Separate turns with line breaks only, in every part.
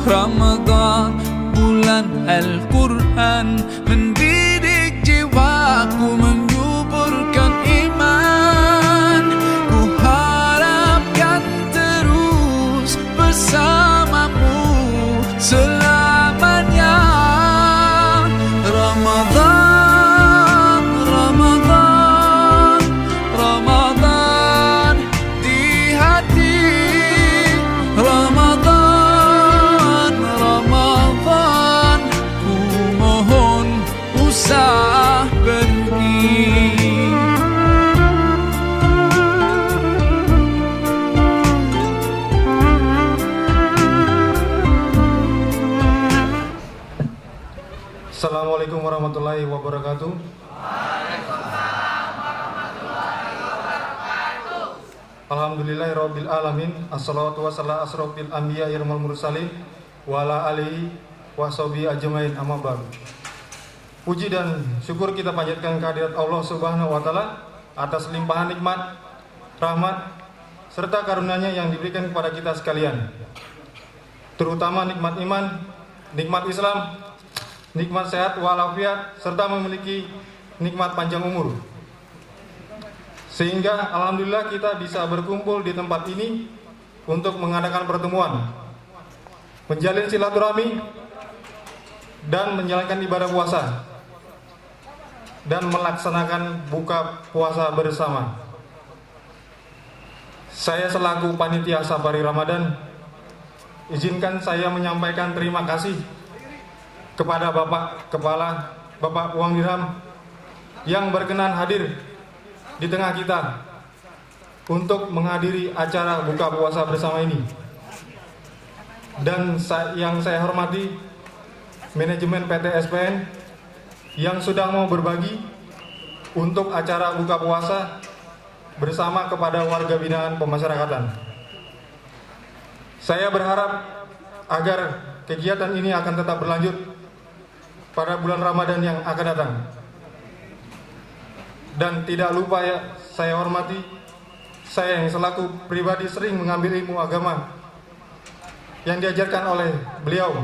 Ramadan, bulan Al-Quran, mendidik jiwaku, menyuburkan iman. Ku harapkan terus bersamamu selamanya. Ramadan, Ramadan, Ramadan di hati. Ramadan, Ramadan, ku mohon usah pergi.
Assalamualaikum warahmatullahi wabarakatuh. Alhamdulillahirabbil alamin. Assalatu wassalamu asrofil anbiya wal mursalin wa ala alihi washabihi ajmain, amma ba'du. Puji dan syukur kita panjatkan kehadirat Allah Subhanahu wa taala atas limpahan nikmat, rahmat serta karunia-Nya yang diberikan kepada kita sekalian. Terutama nikmat iman, nikmat Islam, nikmat sehat walafiat, serta memiliki nikmat panjang umur. Sehingga alhamdulillah kita bisa berkumpul di tempat ini untuk mengadakan pertemuan, menjalin silaturahmi, dan menjalankan ibadah puasa, dan melaksanakan buka puasa bersama. Saya selaku panitia Safari Ramadan, izinkan saya menyampaikan terima kasih kepada Bapak Kepala, Bapak Uang Dirham, yang berkenan hadir di tengah kita untuk menghadiri acara buka puasa bersama ini. Dan yang saya hormati manajemen PT SPN yang sudah mau berbagi untuk acara buka puasa bersama kepada warga binaan pemasyarakatan. Saya berharap agar kegiatan ini akan tetap berlanjut pada bulan Ramadan yang akan datang. Dan tidak lupa saya hormati, saya yang selaku pribadi sering mengambil ilmu agama yang diajarkan oleh beliau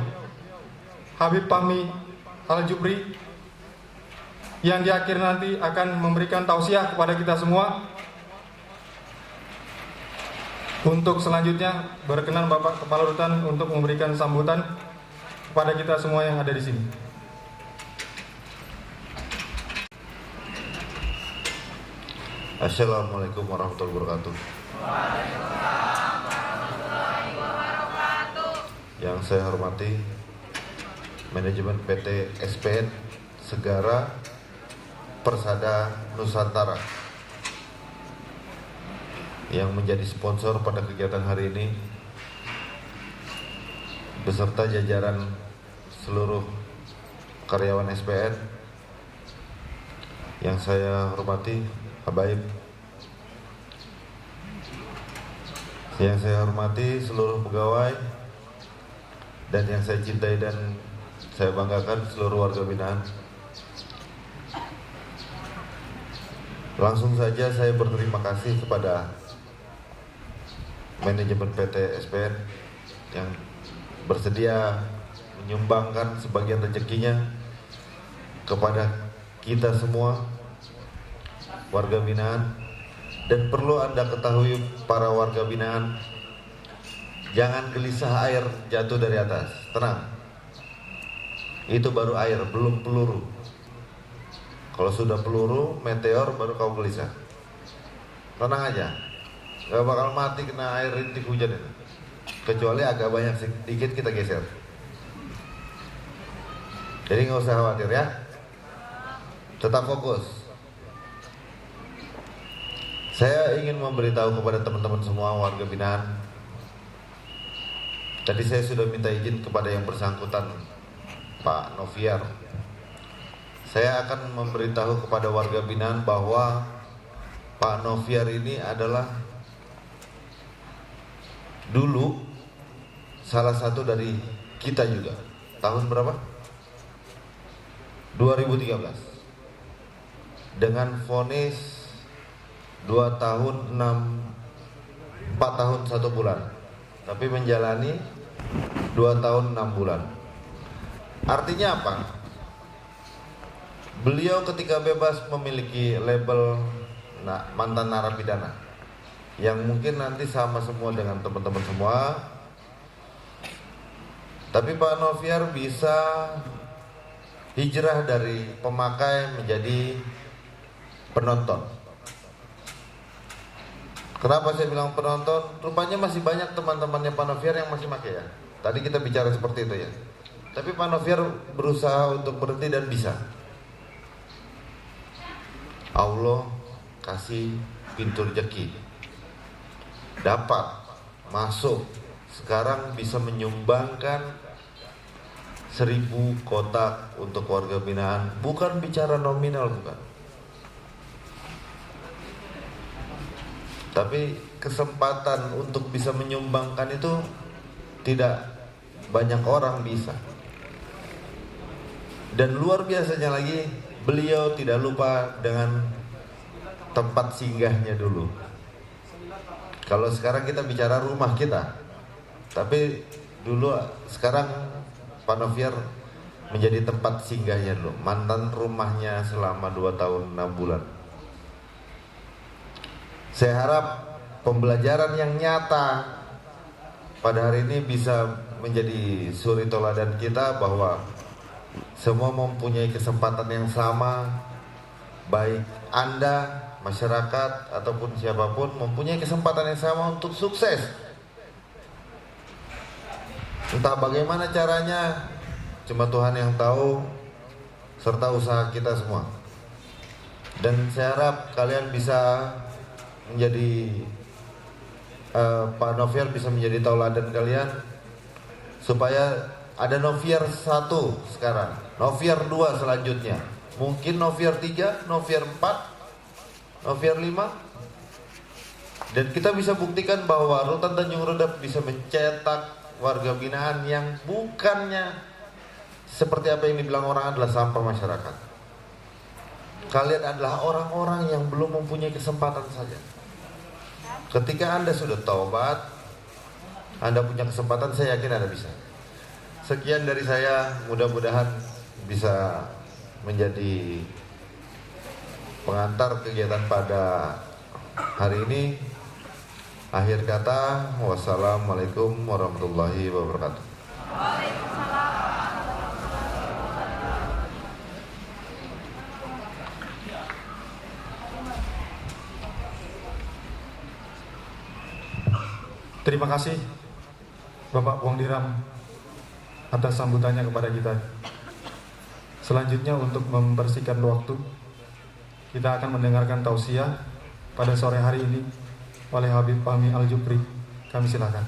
Habib Fahmi Al-Jufri, yang di akhir nanti akan memberikan tausiah kepada kita semua. Untuk selanjutnya berkenan Bapak Kepala Rutan untuk memberikan sambutan kepada kita semua yang ada di sini.
Assalamualaikum warahmatullahi wabarakatuh. Yang saya hormati manajemen PT SPN Segara Persada Nusantara yang menjadi sponsor pada kegiatan hari ini, beserta jajaran seluruh karyawan SPN yang saya hormati, habaib, yang saya hormati seluruh pegawai, dan yang saya cintai dan saya banggakan seluruh warga binaan. Langsung saja saya berterima kasih kepada manajemen PT SPN yang bersedia menyumbangkan sebagian rezekinya kepada kita semua warga binaan. Dan perlu Anda ketahui para warga binaan, jangan gelisah air jatuh dari atas. Tenang, itu baru air, belum peluru. Kalau sudah peluru, meteor, baru kau gelisah. Tenang aja, gak bakal mati kena air rintik hujan itu. Kecuali agak banyak sedikit kita geser. Jadi gak usah khawatir ya, tetap fokus. Saya ingin memberitahu kepada teman-teman semua warga binaan. Tadi saya sudah minta izin kepada yang bersangkutan, Pak Noviar. Saya akan memberitahu kepada warga binaan bahwa Pak Noviar ini adalah dulu salah satu dari kita juga. Tahun berapa? 2013. Dengan vonis 2 tahun 4 tahun 1 bulan, tapi menjalani 2 tahun 6 bulan. Artinya apa? Beliau ketika bebas memiliki label mantan narapidana, yang mungkin nanti sama semua dengan teman-teman semua. Tapi Pak Noviar bisa hijrah dari pemakai menjadi penonton. Kenapa saya bilang penonton? Rupanya masih banyak teman-temannya Pak Noviar yang masih pakai ya. Tadi kita bicara seperti itu ya. Tapi Pak Noviar berusaha untuk berhenti dan bisa. Allah kasih pintu rezeki, dapat masuk, sekarang bisa menyumbangkan 1000 kotak untuk warga binaan. Bukan bicara nominal, bukan, tapi kesempatan untuk bisa menyumbangkan itu tidak banyak orang bisa. Dan luar biasanya lagi, beliau tidak lupa dengan tempat singgahnya dulu. Kalau sekarang kita bicara rumah kita, tapi dulu sekarang Pak Noviar menjadi tempat singgahnya dulu, mantan rumahnya selama 2 tahun 6 bulan. Saya harap pembelajaran yang nyata pada hari ini bisa menjadi suri toladan kita bahwa semua mempunyai kesempatan yang sama, baik Anda, masyarakat, ataupun siapapun mempunyai kesempatan yang sama untuk sukses. Entah bagaimana caranya, cuma Tuhan yang tahu, serta usaha kita semua. Dan saya harap kalian bisa menjadi Pak Noviar bisa menjadi tauladan kalian, supaya ada Noviar 1 sekarang, Noviar 2 selanjutnya, mungkin Noviar 3, Noviar 4, Noviar 5. Dan kita bisa buktikan bahwa Rutan Tanjung Redap bisa mencetak warga binaan yang bukannya seperti apa yang dibilang orang adalah sampah masyarakat. Kalian adalah orang-orang yang belum mempunyai kesempatan saja. Ketika Anda sudah taubat, Anda punya kesempatan, saya yakin Anda bisa. Sekian dari saya, mudah-mudahan bisa menjadi pengantar kegiatan pada hari ini. Akhir kata, wassalamualaikum warahmatullahi wabarakatuh.
Terima kasih Bapak Wongdiram atas sambutannya kepada kita. Selanjutnya untuk membersihkan waktu, kita akan mendengarkan tausiah pada sore hari ini oleh Habib Fahmi Al-Jufri. Kami silakan.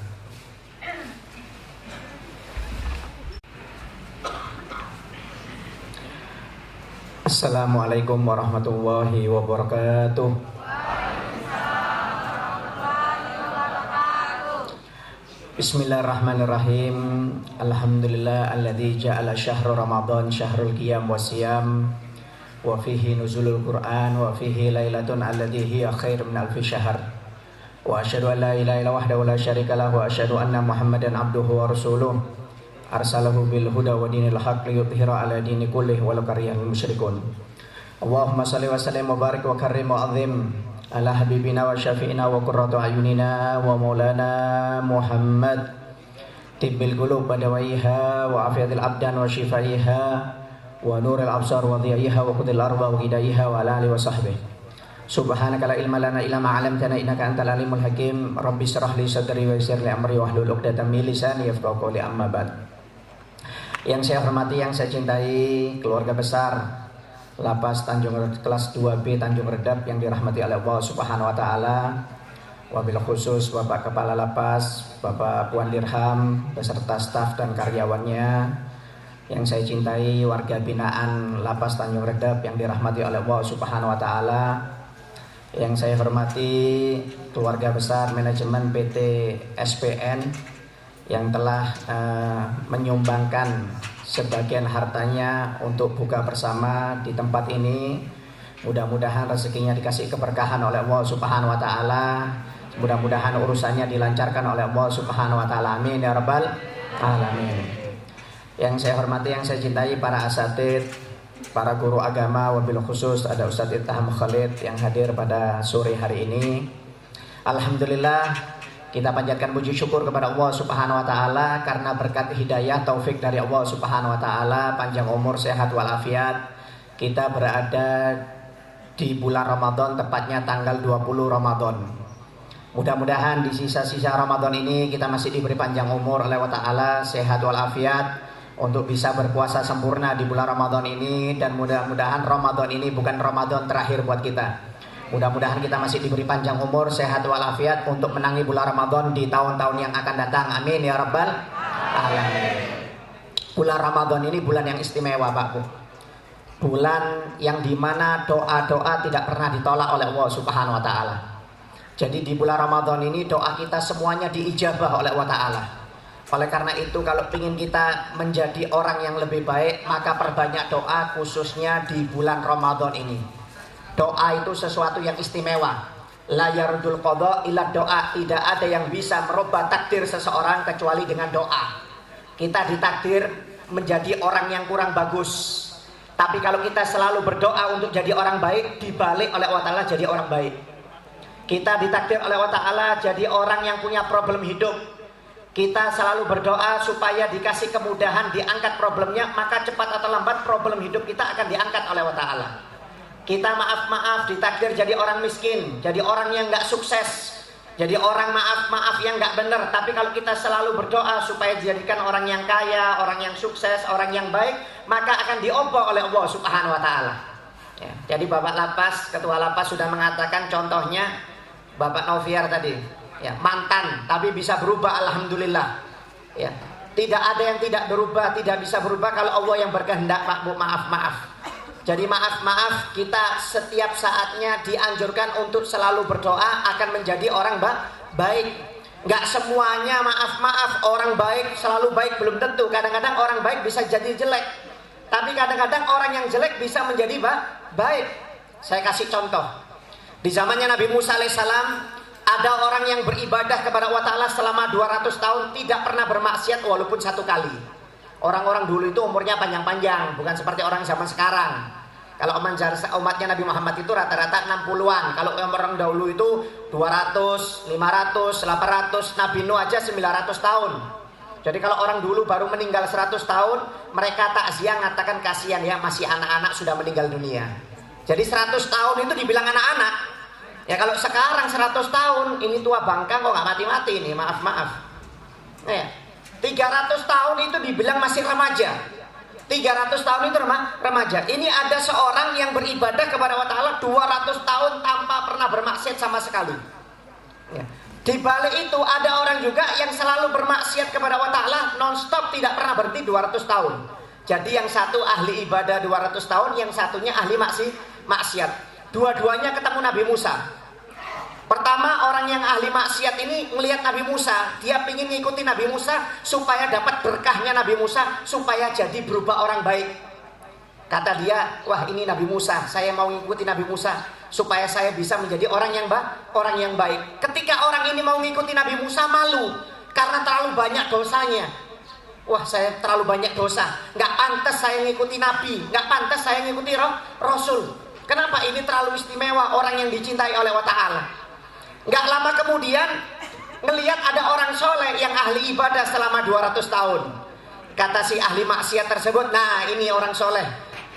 Assalamualaikum warahmatullahi wabarakatuh. Bismillahirrahmanirrahim. Alhamdulillah alladzi ja'ala syahra Ramadan syahrul qiyam wasiyam wa fihi nuzulul Qur'an wa fihi lailatun alladzi hiya khair min alfi syahr. Wa asyhadu an la ilaha illa wahdahu la syarika lahu wa asyhadu anna Muhammadan abduhu wa rasuluh arsalahu bil huda wa dinil haqq liyudhhira ala dini kullih walau karihal musyrikun. Allahumma shalli wa sallim wa barik wa karrim wa azim ala habibina wa syafi'ina wa qurratu ayunina wa maulana Muhammad tibbil qulub badawaiha wa afiyatil abdan wa shifaiha wa nuril absar wa dhiyaiha wa qudil arba wa hidayaiha wa ala alihi wa sahbihi. Subhanaka la ilma lana illa ma 'allamtana innaka antal alimul hakim. Rabbi shrah li sadri wa yassir li amri wa hlul 'uqdatam min lisani yafqahu qawli, amma ba'd. Yang saya hormati, yang saya cintai keluarga besar Lapas Tanjung kelas 2B Tanjung Redap yang dirahmati oleh Allah Subhanahu wa taala. Wabil khusus Bapak Kepala Lapas, Bapak Puan Dirham beserta staf dan karyawannya. Yang saya cintai warga binaan Lapas Tanjung Redap yang dirahmati oleh Allah Subhanahu wa taala. Yang saya hormati keluarga besar manajemen PT SPN yang telah menyumbangkan sebagian hartanya untuk buka bersama di tempat ini. Mudah-mudahan rezekinya dikasih keberkahan oleh Allah Subhanahu wa taala. Mudah-mudahan urusannya dilancarkan oleh Allah Subhanahu wa taala. Amin ya rabbal Alamin. Yang saya hormati, yang saya cintai para asatid, para guru agama, wabil khusus ada Ustadz Ittiham Khalid yang hadir pada sore hari ini. Alhamdulillah, kita panjatkan puji syukur kepada Allah Subhanahu wa taala karena berkat hidayah taufik dari Allah Subhanahu wa taala, panjang umur, sehat walafiat. Kita berada di bulan Ramadan, tepatnya tanggal 20 Ramadan. Mudah-mudahan di sisa-sisa Ramadan ini kita masih diberi panjang umur oleh Allah taala, sehat walafiat, untuk bisa berpuasa sempurna di bulan Ramadan ini. Dan mudah-mudahan Ramadan ini bukan Ramadan terakhir buat kita. Mudah-mudahan kita masih diberi panjang umur, sehat walafiat untuk menangi bulan Ramadan di tahun-tahun yang akan datang. Amin ya rabbal alamin. Bulan Ramadan ini bulan yang istimewa, Pak Bu. Bulan yang dimana doa-doa tidak pernah ditolak oleh Allah Subhanahu wa taala. Jadi di bulan Ramadan ini doa kita semuanya diijabah oleh Allah taala. Oleh karena itu, kalau ingin kita menjadi orang yang lebih baik, maka perbanyak doa, khususnya di bulan Ramadan ini. Doa itu sesuatu yang istimewa. La yardul qadha illa doa. Tidak ada yang bisa merubah takdir seseorang kecuali dengan doa. Kita ditakdir menjadi orang yang kurang bagus, tapi kalau kita selalu berdoa untuk jadi orang baik, dibalik oleh Allah Ta'ala jadi orang baik. Kita ditakdir oleh Allah Ta'ala jadi orang yang punya problem hidup. Kita selalu berdoa supaya dikasih kemudahan, diangkat problemnya, maka cepat atau lambat problem hidup kita akan diangkat oleh Allah Ta'ala. Kita maaf-maaf ditakdir jadi orang miskin, jadi orang yang gak sukses, jadi orang maaf-maaf yang gak benar. Tapi kalau kita selalu berdoa supaya dijadikan orang yang kaya, orang yang sukses, orang yang baik, maka akan diobok oleh Allah Subhanahu wa taala. Ya, jadi Bapak Lapas, Ketua Lapas sudah mengatakan contohnya Bapak Noviar tadi, ya, mantan tapi bisa berubah, alhamdulillah. Ya, tidak ada yang tidak berubah, tidak bisa berubah kalau Allah yang berkehendak, Pak Bu. Maaf-maaf. Jadi maaf-maaf, kita setiap saatnya dianjurkan untuk selalu berdoa akan menjadi orang baik. Nggak semuanya maaf-maaf orang baik selalu baik, belum tentu. Kadang-kadang orang baik bisa jadi jelek, tapi kadang-kadang orang yang jelek bisa menjadi baik. Saya kasih contoh. Di zamannya Nabi Musa alaihissalam, ada orang yang beribadah kepada Allah Ta'ala selama 200 tahun tidak pernah bermaksiat walaupun satu kali. Orang-orang dulu itu umurnya panjang-panjang, bukan seperti orang zaman sekarang. Kalau umatnya Nabi Muhammad itu rata-rata 60-an. Kalau orang dahulu itu 200, 500, 800, Nabi Nuh aja 900 tahun. Jadi kalau orang dulu baru meninggal 100 tahun, mereka takziah mengatakan kasihan ya, masih anak-anak sudah meninggal dunia. Jadi 100 tahun itu dibilang anak-anak. Ya kalau sekarang 100 tahun, ini tua bangka kok nggak mati-mati ini, maaf-maaf. Ya, 300 tahun itu dibilang masih remaja. 300 tahun itu remaja. Ini ada seorang yang beribadah kepada Allah Ta'ala 200 tahun tanpa pernah bermaksiat sama sekali. Ya. Di balik itu ada orang juga yang selalu bermaksiat kepada Allah Ta'ala non-stop, tidak pernah berhenti 200 tahun. Jadi yang satu ahli ibadah 200 tahun, yang satunya ahli maksiat. Dua-duanya ketemu Nabi Musa. Pertama, orang yang ahli maksiat ini melihat Nabi Musa, dia ingin mengikuti Nabi Musa supaya dapat berkahnya Nabi Musa, supaya jadi berubah orang baik. Kata dia, wah ini Nabi Musa, saya mau mengikuti Nabi Musa supaya saya bisa menjadi orang yang baik. Ketika orang ini mau mengikuti Nabi Musa, malu karena terlalu banyak dosanya. Wah, saya terlalu banyak dosa, nggak pantas saya mengikuti Nabi, nggak pantas saya mengikuti Rasul. Kenapa? Ini terlalu istimewa, orang yang dicintai oleh Allah Ta'ala. Nggak lama kemudian ngelihat ada orang soleh yang ahli ibadah selama 200 tahun. Kata si ahli maksiat tersebut, nah ini orang soleh,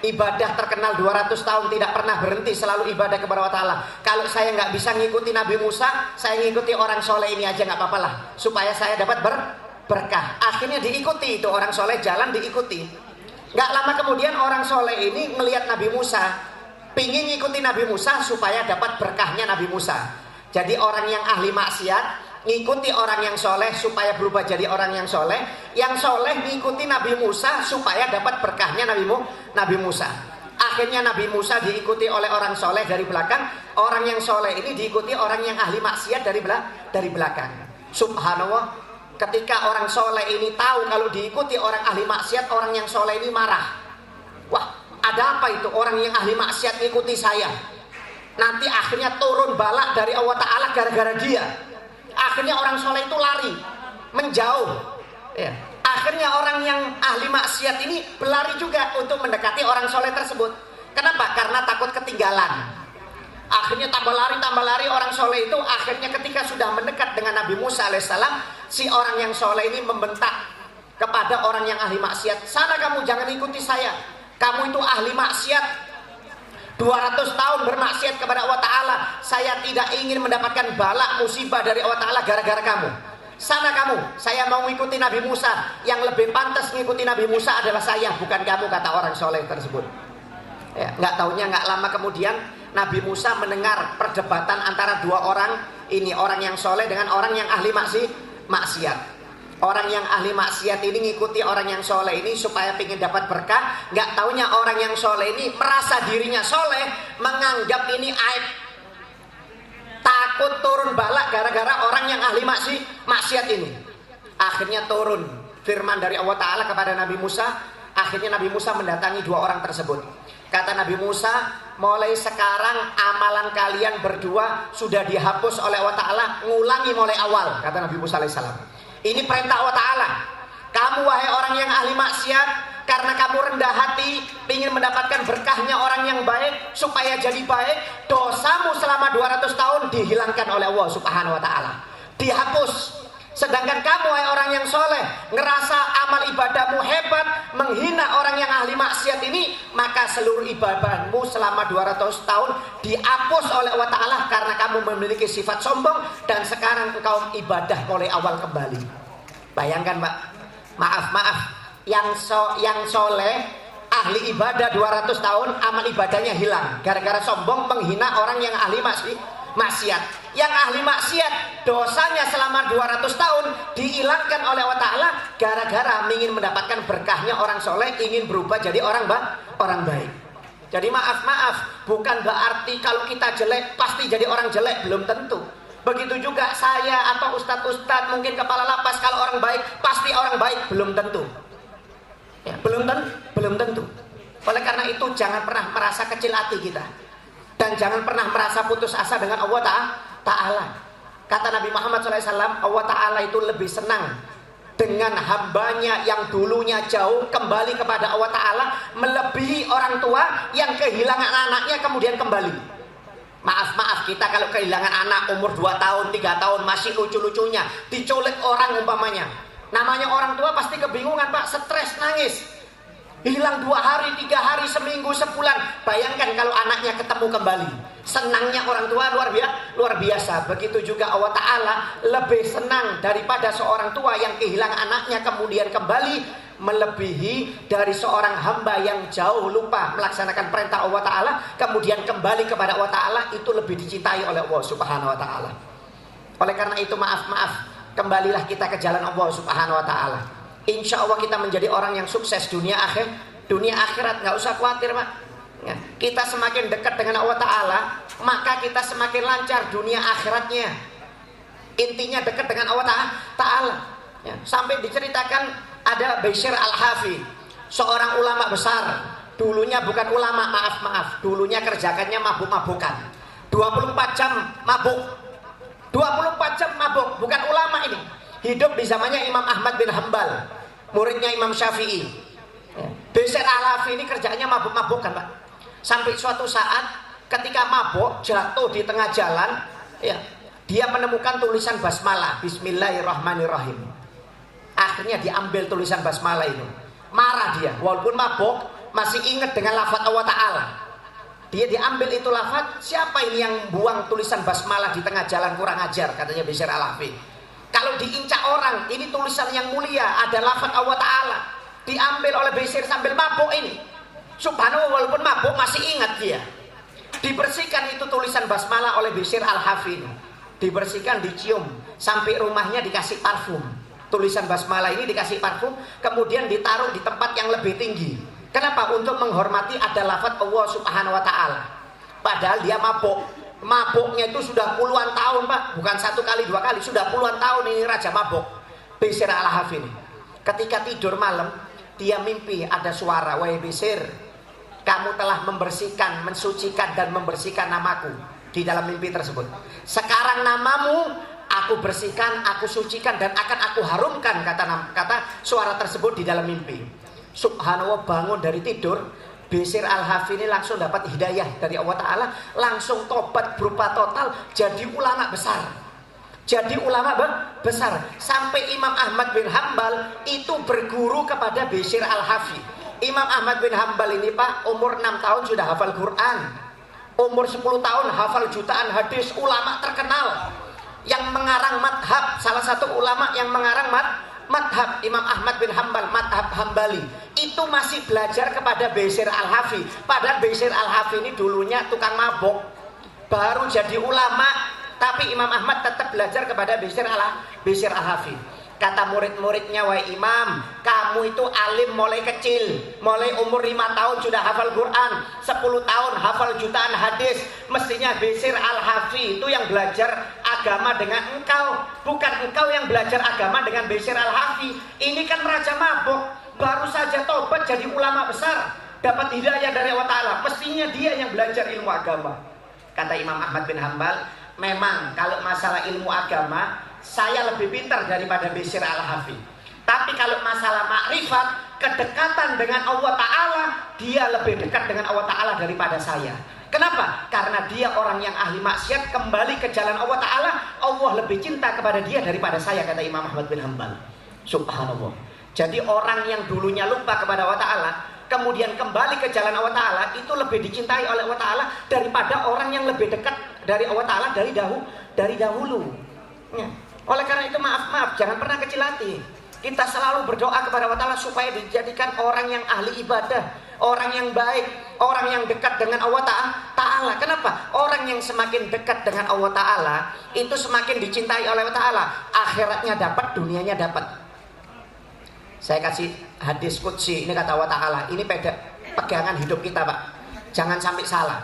ibadah terkenal 200 tahun tidak pernah berhenti, selalu ibadah kepada Allah Ta'ala. Kalau saya nggak bisa ngikuti Nabi Musa, saya ngikuti orang soleh ini aja nggak apa-apa lah, supaya saya dapat berkah. Akhirnya diikuti itu orang soleh, jalan diikuti. Nggak lama kemudian orang soleh ini melihat Nabi Musa, pingin ngikuti Nabi Musa supaya dapat berkahnya Nabi Musa. Jadi orang yang ahli maksiat ngikuti orang yang soleh supaya berubah jadi orang yang soleh. Yang soleh ngikuti Nabi Musa supaya dapat berkahnya Nabi Musa. Akhirnya Nabi Musa diikuti oleh orang soleh dari belakang. Orang yang soleh ini diikuti orang yang ahli maksiat dari belakang. Subhanallah, ketika orang soleh ini tahu kalau diikuti orang ahli maksiat, orang yang soleh ini marah. Wah, ada apa itu, orang yang ahli maksiat ngikuti saya? Nanti akhirnya turun balak dari Allah Ta'ala gara-gara dia. Akhirnya orang soleh itu lari, menjauh. Ya. Akhirnya orang yang ahli maksiat ini berlari juga untuk mendekati orang soleh tersebut. Kenapa? Karena takut ketinggalan. Akhirnya tambah lari orang soleh itu. Akhirnya ketika sudah mendekat dengan Nabi Musa alaihissalam, si orang yang soleh ini membentak kepada orang yang ahli maksiat, sana kamu, jangan ikuti saya, kamu itu ahli maksiat, 200 tahun bermaksiat kepada Allah Ta'ala, saya tidak ingin mendapatkan bala musibah dari Allah Ta'ala gara-gara kamu. Sana kamu, saya mau mengikuti Nabi Musa, yang lebih pantas mengikuti Nabi Musa adalah saya, bukan kamu, kata orang soleh tersebut. Ya, nggak taunya nggak lama kemudian Nabi Musa mendengar perdebatan antara dua orang ini, orang yang soleh dengan orang yang ahli maksiat. Orang yang ahli maksiat ini ngikuti orang yang soleh ini supaya ingin dapat berkah. Nggak taunya orang yang soleh ini merasa dirinya soleh, menganggap ini aib, takut turun balak gara-gara orang yang ahli maksiat ini. Akhirnya turun firman dari Allah Ta'ala kepada Nabi Musa. Akhirnya Nabi Musa mendatangi dua orang tersebut. Kata Nabi Musa, mulai sekarang amalan kalian berdua sudah dihapus oleh Allah Ta'ala, ngulangi mulai awal, kata Nabi Musa alaihissalam. Ini perintah Allah Ta'ala. Kamu wahai orang yang ahli maksiat, karena kamu rendah hati, ingin mendapatkan berkahnya orang yang baik, supaya jadi baik, dosamu selama 200 tahun dihilangkan oleh Allah Subhanahu Wa Ta'ala, dihapus. Sedangkan kamu wahai orang yang soleh, ngerasa amal ibadahmu hebat, menghina orang yang ahli maksiat ini, maka seluruh ibadahmu selama 200 tahun dihapus oleh Allah Ta'ala karena kamu memiliki sifat sombong, dan sekarang engkau ibadah mulai awal kembali. Bayangkan Pak, maaf, yang soleh, ahli ibadah 200 tahun, amal ibadahnya hilang gara-gara sombong menghina orang yang ahli maksiat. Yang ahli maksiat, dosanya selama 200 tahun dihilangkan oleh Allah Ta'ala gara-gara ingin mendapatkan berkahnya orang soleh, ingin berubah jadi orang baik. Jadi maaf, bukan berarti kalau kita jelek pasti jadi orang jelek, belum tentu. Begitu juga saya atau ustadz mungkin kepala lapas, kalau orang baik pasti orang baik, belum tentu. Ya, belum tentu. Oleh karena itu jangan pernah merasa kecil hati kita, dan jangan pernah merasa putus asa dengan Allah Ta'ala. Kata Nabi Muhammad SAW, Allah Ta'ala itu lebih senang dengan hambanya yang dulunya jauh kembali kepada Allah Ta'ala, melebihi orang tua yang kehilangan anaknya kemudian kembali. Maaf, kita kalau kehilangan anak umur 2 tahun, 3 tahun masih lucu-lucunya, diculik orang umpamanya, namanya orang tua pasti kebingungan Pak, stres, nangis. Hilang 2 hari, 3 hari, seminggu, sebulan. Bayangkan kalau anaknya ketemu kembali, senangnya orang tua luar biasa. Begitu juga Allah Ta'ala lebih senang daripada seorang tua yang kehilangan anaknya kemudian kembali, melebihi dari seorang hamba yang jauh lupa melaksanakan perintah Allah Ta'ala kemudian kembali kepada Allah Ta'ala. Itu lebih dicintai oleh Allah Subhanahu Wa Ta'ala. Oleh karena itu maaf, kembalilah kita ke jalan Allah Subhanahu Wa Ta'ala. Insya Allah kita menjadi orang yang sukses dunia akhirat, nggak usah khawatir Pak. Ya, kita semakin dekat dengan Allah Ta'ala, maka kita semakin lancar dunia akhiratnya. Intinya dekat dengan Allah Ta'ala. Ya, sampai diceritakan ada Bishr Al-Hafi, seorang ulama besar. Dulunya bukan ulama, maaf, dulunya kerjakannya mabuk-mabukan. 24 jam mabuk, 24 jam mabuk, bukan ulama ini. Hidup di zamannya Imam Ahmad bin Hanbal, muridnya Imam Syafi'i. Bishr Al-Hafi ini kerjaannya mabuk-mabukan Pak. Sampai suatu saat ketika mabuk jatuh di tengah jalan, ya, dia menemukan tulisan basmalah, Bismillahirrahmanirrahim. Akhirnya diambil tulisan basmalah itu. Marah dia, walaupun mabuk masih ingat dengan lafaz Allah Ta'ala. Dia diambil itu lafaz, siapa ini yang buang tulisan basmalah di tengah jalan, kurang ajar, katanya Bishr Al-Hafi. Kalau diincar orang, ini tulisan yang mulia, ada lafaz Allah Ta'ala, diambil oleh Bishr sambil mabuk ini. Subhanallah, walaupun mabuk masih ingat dia. Dibersihkan itu tulisan basmalah oleh Bishr Al-Hafi, dibersihkan, dicium, sampai rumahnya dikasih parfum. Tulisan basmalah ini dikasih parfum, kemudian ditaruh di tempat yang lebih tinggi. Kenapa? Untuk menghormati ada lafaz Allah Subhanahu Wa Ta'ala. Padahal dia mabuk. Mabuknya itu sudah puluhan tahun Pak, bukan 1 kali 2 kali, sudah puluhan tahun ini raja mabuk, Bishr Al-Hafi ini. Ketika tidur malam, dia mimpi ada suara, wahai Bishr, kamu telah membersihkan, mensucikan dan membersihkan namaku di dalam mimpi tersebut. Sekarang namamu aku bersihkan, aku sucikan dan akan aku harumkan, kata suara tersebut di dalam mimpi. Subhanallah, bangun dari tidur, Bishr Al-Hafi ini langsung dapat hidayah dari Allah Ta'ala, langsung tobat berupa total, jadi ulama besar. Jadi ulama besar. Sampai Imam Ahmad bin Hambal itu berguru kepada Bishr Al-Hafi. Imam Ahmad bin Hambal ini Pak, umur 6 tahun sudah hafal Quran. Umur 10 tahun hafal jutaan hadis, ulama terkenal. Yang mengarang madhab, salah satu ulama yang mengarang madhab, Imam Ahmad bin Hambal, madhab Hambali. Itu masih belajar kepada Bishr Al-Hafi. Padahal Bishr Al-Hafi ini dulunya tukang mabok. Baru jadi ulama, tapi Imam Ahmad tetap belajar kepada Bishr Al-Hafi. Kata murid-muridnya, wahai Imam, kamu itu alim mulai kecil, mulai umur 5 tahun sudah hafal Quran, 10 tahun hafal jutaan hadis. Mestinya Bishr Al-Hafi itu yang belajar agama dengan engkau, bukan engkau yang belajar agama dengan Bishr Al-Hafi. Ini kan raja mabuk, baru saja tobat jadi ulama besar, dapat hidayah dari Allah Ta'ala. Mestinya dia yang belajar ilmu agama. Kata Imam Ahmad bin Hambal, memang kalau masalah ilmu agama saya lebih pintar daripada Bishr Al-Hafi. Tapi kalau masalah makrifat, kedekatan dengan Allah Ta'ala, dia lebih dekat dengan Allah Ta'ala daripada saya. Kenapa? Karena dia orang yang ahli maksiat, kembali ke jalan Allah Ta'ala, Allah lebih cinta kepada dia daripada saya, kata Imam Ahmad bin Hambal. Subhanallah. Jadi orang yang dulunya lupa kepada Allah Ta'ala, kemudian kembali ke jalan Allah Ta'ala, itu lebih dicintai oleh Allah Ta'ala daripada orang yang lebih dekat dari Allah Ta'ala dari dahulu. Ya. Oleh karena itu maaf, jangan pernah kecil hati. Kita selalu berdoa kepada Allah Ta'ala supaya dijadikan orang yang ahli ibadah, orang yang baik, orang yang dekat dengan Allah Ta'ala. Kenapa? Orang yang semakin dekat dengan Allah Ta'ala, itu semakin dicintai oleh Allah Ta'ala. Akhiratnya dapat, dunianya dapat. Saya kasih hadis qudsi, ini kata Allah Ta'ala, ini pegangan hidup kita Pak, jangan sampai salah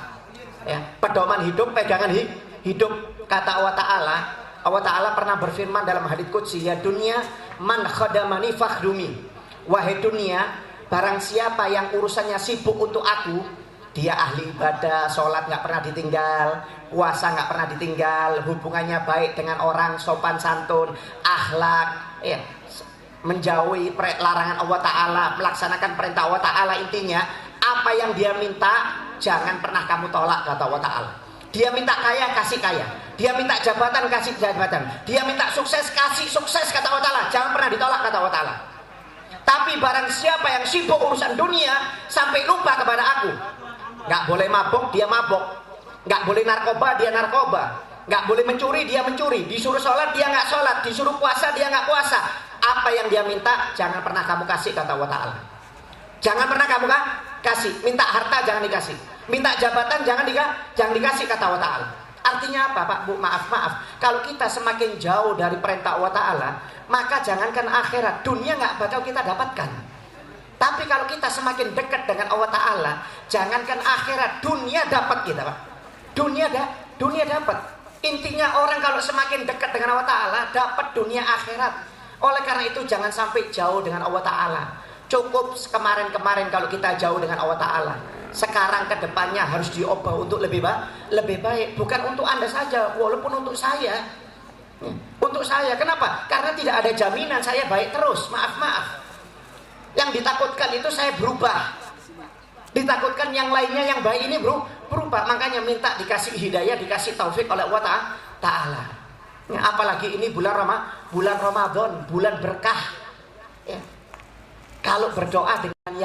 ya. Pedoman hidup, pegangan hidup. Kata Allah Ta'ala pernah berfirman dalam hadis qudsi, ya dunia man khadamani fakhdumi. Wahai dunia, barang siapa yang urusannya sibuk untuk aku, dia ahli ibadah, sholat gak pernah ditinggal, puasa gak pernah ditinggal, hubungannya baik dengan orang, sopan santun, akhlak ya, menjauhi larangan Allah Ta'ala, melaksanakan perintah Allah Ta'ala. Intinya apa yang dia minta jangan pernah kamu tolak, kata Allah Ta'ala. Dia minta kaya, kasih kaya. Dia minta jabatan, kasih jabatan. Dia minta sukses, kasih sukses, kata Allah Ta'ala. Jangan pernah ditolak, kata Allah Ta'ala. Tapi barang siapa yang sibuk urusan dunia sampai lupa kepada aku, gak boleh mabuk, dia mabuk. Gak boleh narkoba, dia narkoba. Gak boleh mencuri, dia mencuri. Disuruh sholat, dia gak sholat. Disuruh puasa, dia gak puasa. Apa yang dia minta jangan pernah kamu kasih, kata Allah Ta'ala. Jangan pernah kamu kasih. Minta harta jangan dikasih, minta jabatan jangan dikasih, kata Allah Ta'ala. Artinya apa Pak Bu? Maaf, kalau kita semakin jauh dari perintah Allah Ta'ala, maka jangankan akhirat, dunia gak bakal kita dapatkan. Tapi kalau kita semakin dekat dengan Allah Ta'ala, jangankan akhirat, dunia dapat kita Pak. Dunia dapat. Intinya orang kalau semakin dekat dengan Allah Ta'ala, dapat dunia akhirat. Oleh karena itu jangan sampai jauh dengan Allah Ta'ala. Cukup kemarin-kemarin kalau kita jauh dengan Allah Ta'ala. Sekarang ke depannya harus diubah untuk lebih baik. Bukan untuk Anda saja, walaupun untuk saya. Untuk saya, kenapa? Karena tidak ada jaminan saya baik terus. Maaf. Yang ditakutkan itu saya berubah. Ditakutkan yang lainnya yang baik ini berubah. Makanya minta dikasih hidayah, dikasih taufik oleh Allah Ta'ala. Ya, apalagi ini bulan Ramadan, bulan berkah. Ya. Kalau berdoa dengan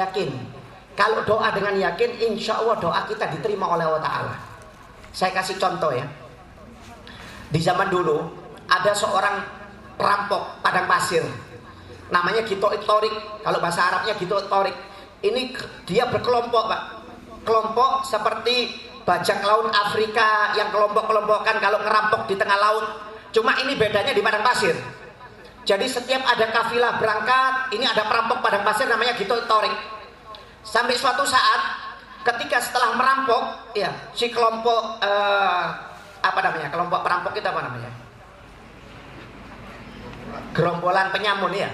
yakin, insya Allah doa kita diterima oleh Allah Ta'ala. Saya kasih contoh ya. Di zaman dulu ada seorang perampok padang pasir, namanya Gito Torik. Kalau bahasa Arabnya Gito Torik. Ini dia berkelompok Pak. Kelompok seperti bajak laut Afrika yang kelompok-kelompokan kalau ngerampok di tengah laut. Cuma ini bedanya di padang pasir. Jadi setiap ada kafilah berangkat, ini ada perampok padang pasir namanya Gito Torik. Sampai suatu saat, ketika setelah merampok, ya si kelompok kelompok perampok kita apa namanya? Gerombolan penyamun ya.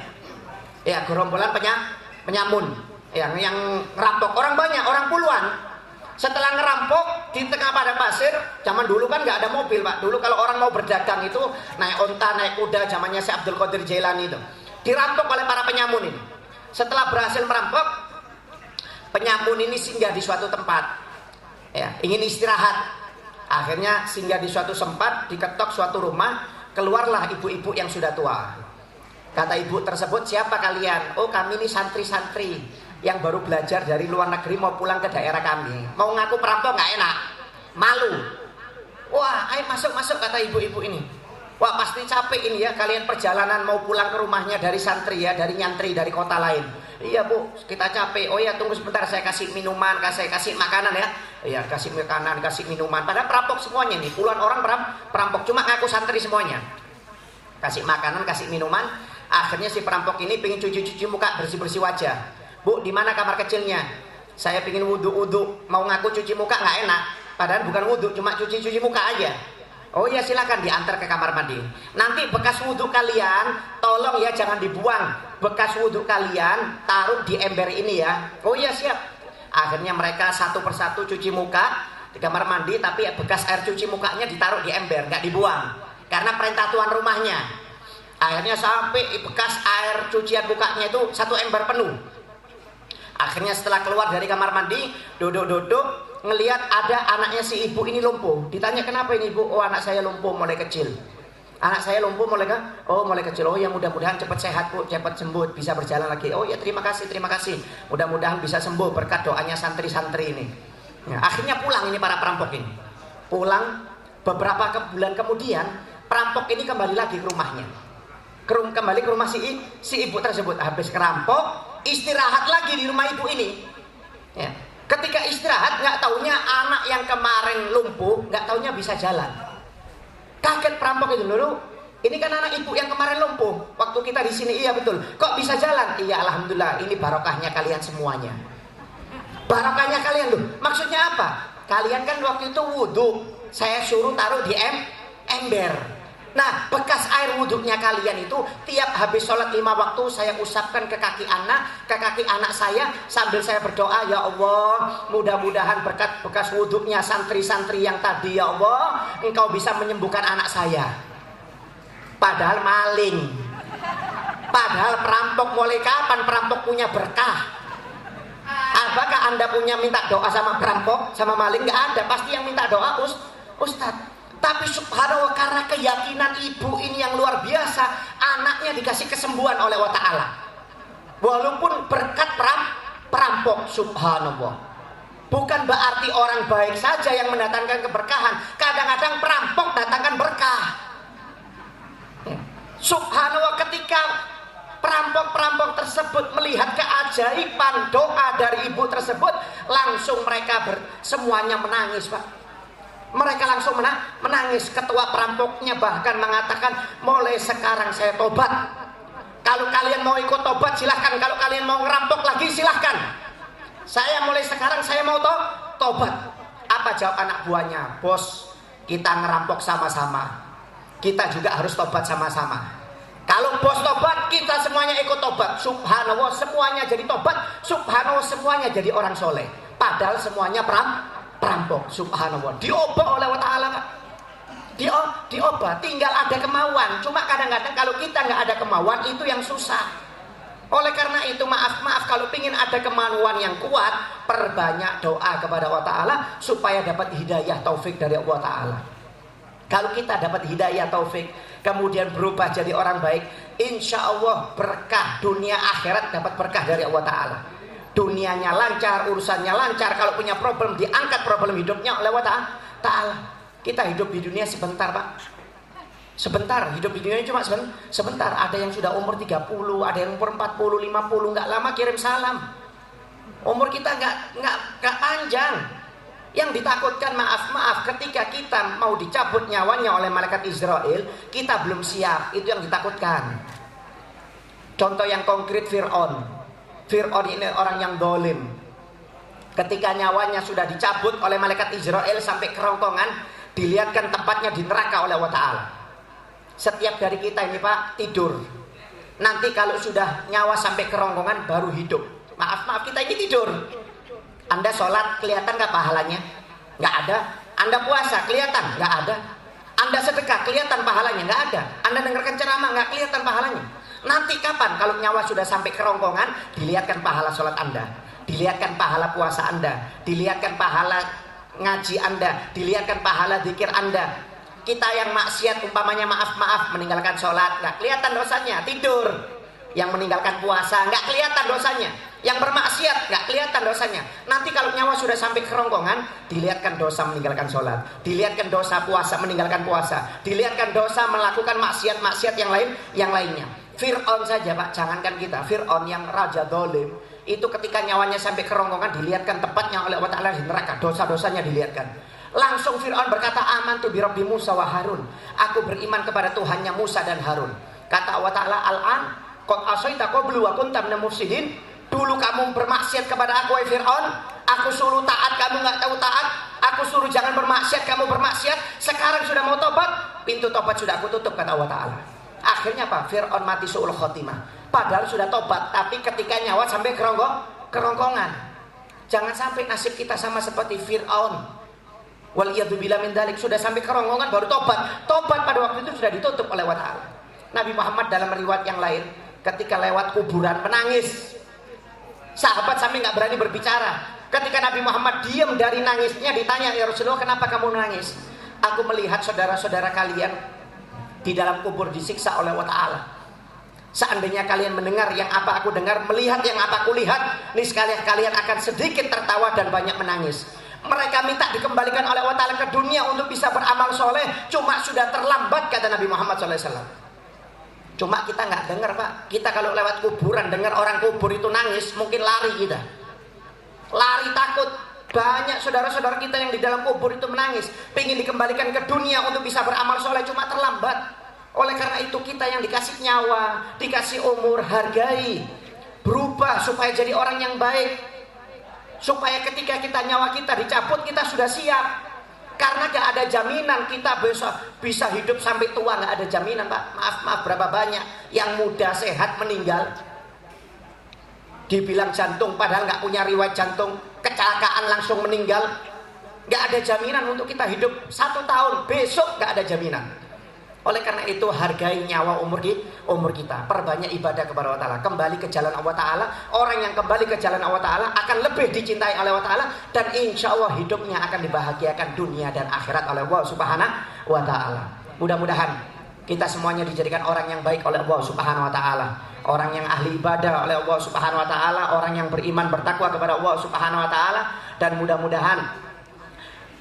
Ya, gerombolan penyamun. Ya, yang ngerampok orang banyak, orang puluhan. Setelah ngerampok di tengah padang pasir, zaman dulu kan nggak ada mobil Pak. Dulu kalau orang mau berdagang itu naik onta, naik kuda, zamannya si Abdul Qadir Jailani itu. Dirampok oleh para penyamun ini. Setelah berhasil merampok, penyamun ini singgah di suatu tempat, ya, ingin istirahat. Akhirnya singgah di suatu tempat, diketok suatu rumah, keluarlah ibu-ibu yang sudah tua. Kata ibu tersebut, siapa kalian? Oh, kami ini santri-santri yang baru belajar dari luar negeri mau pulang ke daerah kami. Mau ngaku perampok nggak enak, malu. Wah, ayo masuk-masuk, kata ibu-ibu ini. Wah, pasti capek ini ya, kalian perjalanan mau pulang ke rumahnya dari santri ya, dari nyantri, dari kota lain. Iya bu, kita capek. Oh ya, tunggu sebentar, saya kasih minuman, saya kasih makanan ya. Iya, kasih makanan, kasih minuman. Padahal perampok semuanya nih, puluhan orang perampok, cuma ngaku santri semuanya. Kasih makanan, kasih minuman. Akhirnya si perampok ini pengen cuci-cuci muka, bersih-bersih wajah. Bu, di mana kamar kecilnya? Saya pengen wudhu-wudhu, mau ngaku cuci muka nggak enak. Padahal bukan wudhu, cuma cuci-cuci muka aja. Oh ya, silakan diantar ke kamar mandi. Nanti bekas wudhu kalian tolong ya jangan dibuang. Bekas wudhu kalian taruh di ember ini ya. Oh ya, siap. Akhirnya mereka satu persatu cuci muka di kamar mandi, tapi bekas air cuci mukanya ditaruh di ember, nggak dibuang. Karena perintah tuan rumahnya. Akhirnya sampai bekas air cucian mukanya itu satu ember penuh. Akhirnya setelah keluar dari kamar mandi, duduk-duduk, ngelihat ada anaknya si ibu ini lumpuh. Ditanya, kenapa ini ibu? Oh, anak saya lumpuh mulai kecil. Anak saya lumpuh mulai kecil. Oh ya, mudah-mudahan cepat sehat bu, cepat sembuh, bisa berjalan lagi. Oh ya, terima kasih. Mudah-mudahan bisa sembuh berkat doanya santri-santri ini. Ya, akhirnya pulang ini para perampok ini. Pulang beberapa bulan kemudian, perampok ini kembali lagi ke rumahnya. Kembali ke rumah si ibu tersebut. Habis kerampok, istirahat lagi di rumah ibu ini. Ya. Ketika istirahat, nggak taunya anak yang kemarin lumpuh, nggak taunya bisa jalan. Kaget perampok itu, dulu. Ini kan anak ibu yang kemarin lumpuh. Waktu kita di sini, iya betul. Kok bisa jalan? Iya, alhamdulillah. Ini barokahnya kalian semuanya. Barokahnya kalian tuh. Maksudnya apa? Kalian kan waktu itu wudhu, saya suruh taruh di ember. Nah, bekas air wudhunya kalian itu tiap habis sholat 5 waktu saya usapkan ke kaki anak saya sambil saya berdoa, ya Allah, mudah-mudahan berkat bekas wudhunya santri-santri yang tadi, ya Allah, engkau bisa menyembuhkan anak saya. Padahal maling, padahal perampok. Mulai kapan perampok punya berkah? Apakah anda punya minta doa sama perampok, sama maling? Nggak ada, pasti yang minta doa Ustadz. Tapi subhanallah, karena keyakinan ibu ini yang luar biasa, anaknya dikasih kesembuhan oleh Allah Ta'ala. Walaupun berkat perampok, subhanallah. Bukan berarti orang baik saja yang mendatangkan keberkahan. Kadang-kadang perampok datangkan berkah. Subhanallah, ketika perampok-perampok tersebut melihat keajaiban doa dari ibu tersebut, langsung mereka semuanya menangis, Pak. Mereka langsung menangis. Ketua perampoknya bahkan mengatakan, mulai sekarang saya tobat. Kalau kalian mau ikut tobat silahkan. Kalau kalian mau ngerampok lagi silahkan. Saya mulai sekarang saya mau tobat. Apa jawab anak buahnya? Bos, kita ngerampok sama-sama. Kita juga harus tobat sama-sama. Kalau bos tobat, kita semuanya ikut tobat. Subhanallah, semuanya jadi tobat. Subhanallah, semuanya jadi orang soleh. Padahal semuanya perampok. Subhanallah, diubah oleh Allah Ta'ala, Pak. Diubah, tinggal ada kemauan. Cuma kadang-kadang kalau kita nggak ada kemauan, itu yang susah. Oleh karena itu, maaf kalau ingin ada kemauan yang kuat, perbanyak doa kepada Allah Ta'ala supaya dapat hidayah taufik dari Allah Ta'ala. Kalau kita dapat hidayah taufik, kemudian berubah jadi orang baik, insya Allah berkah dunia akhirat, dapat berkah dari Allah Ta'ala. Dunianya lancar, urusannya lancar. Kalau punya problem, diangkat problem hidupnya oleh Allah Ta'ala. Kita hidup di dunia sebentar, Pak. Sebentar, hidup di dunia cuma sebentar. Ada yang sudah umur 30, ada yang umur 40, 50, nggak lama kirim salam. Umur kita nggak panjang. Yang ditakutkan, maaf, ketika kita mau dicabut nyawanya oleh malaikat Israel, kita belum siap. Itu yang ditakutkan. Contoh yang konkret, Fir'aun ini orang yang dolim. Ketika nyawanya sudah dicabut oleh malaikat Israel sampai kerongkongan, dilihatkan tempatnya di neraka oleh Allah Ta'ala. Setiap dari kita ini, Pak, tidur. Nanti kalau sudah nyawa sampai kerongkongan baru hidup. Maaf, kita ini tidur. Anda sholat, kelihatan nggak pahalanya? Nggak ada. Anda puasa, kelihatan? Nggak ada. Anda sedekah, kelihatan pahalanya? Nggak ada. Anda dengarkan ceramah, nggak kelihatan pahalanya. Nanti kapan kalau nyawa sudah sampai kerongkongan, dilihatkan pahala sholat Anda, dilihatkan pahala puasa Anda, dilihatkan pahala ngaji Anda, dilihatkan pahala zikir Anda. Kita yang maksiat umpamanya maaf meninggalkan sholat, nggak kelihatan dosanya, tidur. Yang meninggalkan puasa nggak kelihatan dosanya, yang bermaksiat nggak kelihatan dosanya. Nanti kalau nyawa sudah sampai kerongkongan, dilihatkan dosa meninggalkan sholat, dilihatkan dosa puasa meninggalkan puasa, dilihatkan dosa melakukan maksiat yang lainnya. Fir'aun saja Pak, jangankan kita, Fir'aun yang raja dolim itu ketika nyawanya sampai kerongkongan, dilihatkan tepatnya oleh Allah Ta'ala di neraka, dosa-dosanya dilihatkan. Langsung Fir'aun berkata, amantu bi Rabbi Musa wa Harun, aku beriman kepada Tuhannya Musa dan Harun. Kata Allah Ta'ala, al-an qad asaita qablu wa kunta minal mufsidin. Dulu kamu bermaksiat kepada aku, wahai Fir'aun. Aku suruh taat, kamu nggak tahu taat. Aku suruh jangan bermaksiat, kamu bermaksiat. Sekarang sudah mau tobat, pintu tobat sudah aku tutup, kata Allah Ta'ala. Akhirnya apa? Fir'aun mati su'ul khotimah. Padahal sudah tobat, tapi ketika nyawa sampai kerongkongan. Jangan sampai nasib kita sama seperti Fir'aun. Waliyadzubillah min dzalik, sudah sampai kerongkongan baru tobat. Tobat pada waktu itu sudah ditutup oleh Allah Ta'ala. Nabi Muhammad dalam riwayat yang lain, ketika lewat kuburan menangis. Sahabat sampai nggak berani berbicara. Ketika Nabi Muhammad diam dari nangisnya, ditanya, ya Rasulullah, kenapa kamu menangis? Aku melihat saudara-saudara kalian di dalam kubur disiksa oleh Allah Ta'ala. Seandainya kalian mendengar yang apa aku dengar, melihat yang apa aku lihat, niscaya kalian akan sedikit tertawa dan banyak menangis. Mereka minta dikembalikan oleh Allah Ta'ala ke dunia untuk bisa beramal soleh, cuma sudah terlambat, kata Nabi Muhammad SAW. Cuma kita nggak dengar Pak. Kita kalau lewat kuburan dengar orang kubur itu nangis, mungkin lari kita. Lari takut. Banyak saudara-saudara kita yang di dalam kubur itu menangis, pengen dikembalikan ke dunia untuk bisa beramal soleh, cuma terlambat. Oleh karena itu kita yang dikasih nyawa, dikasih umur, hargai, berubah supaya jadi orang yang baik. Supaya ketika kita nyawa kita dicabut, kita sudah siap. Karena gak ada jaminan kita bisa hidup sampai tua, gak ada jaminan Pak. Maaf, berapa banyak yang muda sehat meninggal, dibilang jantung padahal gak punya riwayat jantung, kecelakaan langsung meninggal. Gak ada jaminan untuk kita hidup 1 tahun, besok gak ada jaminan. Oleh karena itu hargai nyawa umur kita, perbanyak ibadah kepada Allah Ta'ala, kembali ke jalan Allah Ta'ala. Orang yang kembali ke jalan Allah Ta'ala akan lebih dicintai oleh Allah Ta'ala, dan insya Allah hidupnya akan dibahagiakan dunia dan akhirat oleh Allah Subhanahu wa Ta'ala. Mudah-mudahan kita semuanya dijadikan orang yang baik oleh Allah Subhanahu wa Ta'ala, orang yang ahli ibadah oleh Allah Subhanahu wa Ta'ala, orang yang beriman bertakwa kepada Allah Subhanahu wa Ta'ala, dan mudah-mudahan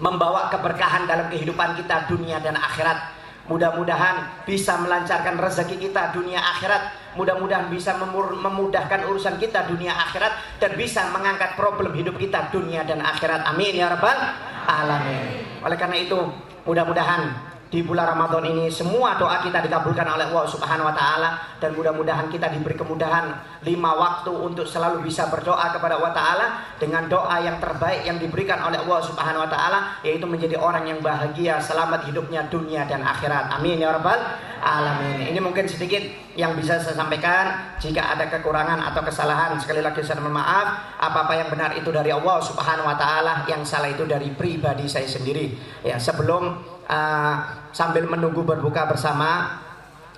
membawa keberkahan dalam kehidupan kita dunia dan akhirat. Mudah-mudahan bisa melancarkan rezeki kita dunia akhirat. Mudah-mudahan bisa memudahkan urusan kita dunia akhirat, dan bisa mengangkat problem hidup kita dunia dan akhirat. Amin ya rabbal alamin. Oleh karena itu mudah-mudahan di bulan Ramadan ini semua doa kita dikabulkan oleh Allah Subhanahu wa Ta'ala, dan mudah-mudahan kita diberi kemudahan 5 waktu untuk selalu bisa berdoa kepada Allah Ta'ala dengan doa yang terbaik yang diberikan oleh Allah Subhanahu wa Ta'ala, yaitu menjadi orang yang bahagia, selamat hidupnya dunia dan akhirat. Amin ya rabbal alamin. Ini mungkin sedikit yang bisa saya sampaikan. Jika ada kekurangan atau kesalahan, sekali lagi saya mohon maaf. Apa-apa yang benar itu dari Allah Subhanahu wa Ta'ala, yang salah itu dari pribadi saya sendiri. Ya, sebelum sambil menunggu berbuka bersama,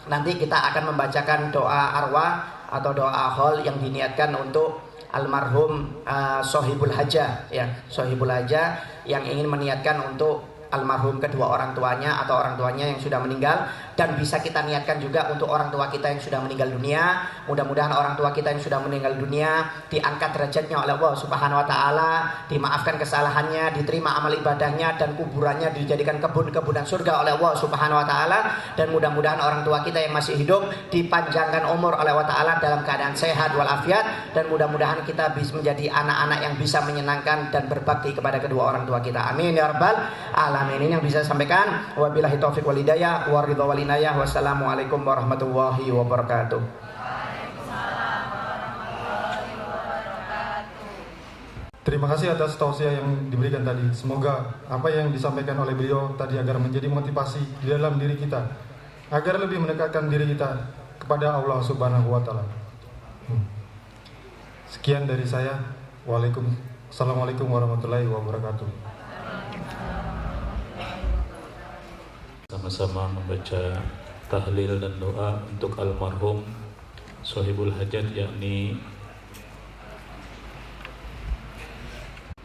nanti kita akan membacakan doa arwah atau doa hol yang diniatkan untuk almarhum Sohibul Hajah, ya, Sohibul Hajah yang ingin meniatkan untuk almarhum kedua orang tuanya atau orang tuanya yang sudah meninggal, dan bisa kita niatkan juga untuk orang tua kita yang sudah meninggal dunia. Mudah-mudahan orang tua kita yang sudah meninggal dunia diangkat derajatnya oleh Allah Subhanahu wa Ta'ala, dimaafkan kesalahannya, diterima amal ibadahnya, dan kuburannya dijadikan kebun-kebunan surga oleh Allah Subhanahu wa Ta'ala. Dan mudah-mudahan orang tua kita yang masih hidup dipanjangkan umur oleh Allah Ta'ala dalam keadaan sehat walafiat, dan mudah-mudahan kita bisa menjadi anak-anak yang bisa menyenangkan dan berbakti kepada kedua orang tua kita. Amin ya rabbal alamin. Ini yang bisa saya sampaikan. Wabillahi taufiq wal hidayah, waridha wal inayah. Wassalamualaikum warahmatullahi wabarakatuh.
Terima kasih atas tausiah yang diberikan tadi. Semoga apa yang disampaikan oleh beliau tadi agar menjadi motivasi di dalam diri kita, agar lebih mendekatkan diri kita kepada Allah Subhanahu wa Ta'ala. Sekian dari saya. Assalamualaikum warahmatullahi wabarakatuh.
Sama-sama membaca tahlil dan doa untuk almarhum sahibul hajat, yakni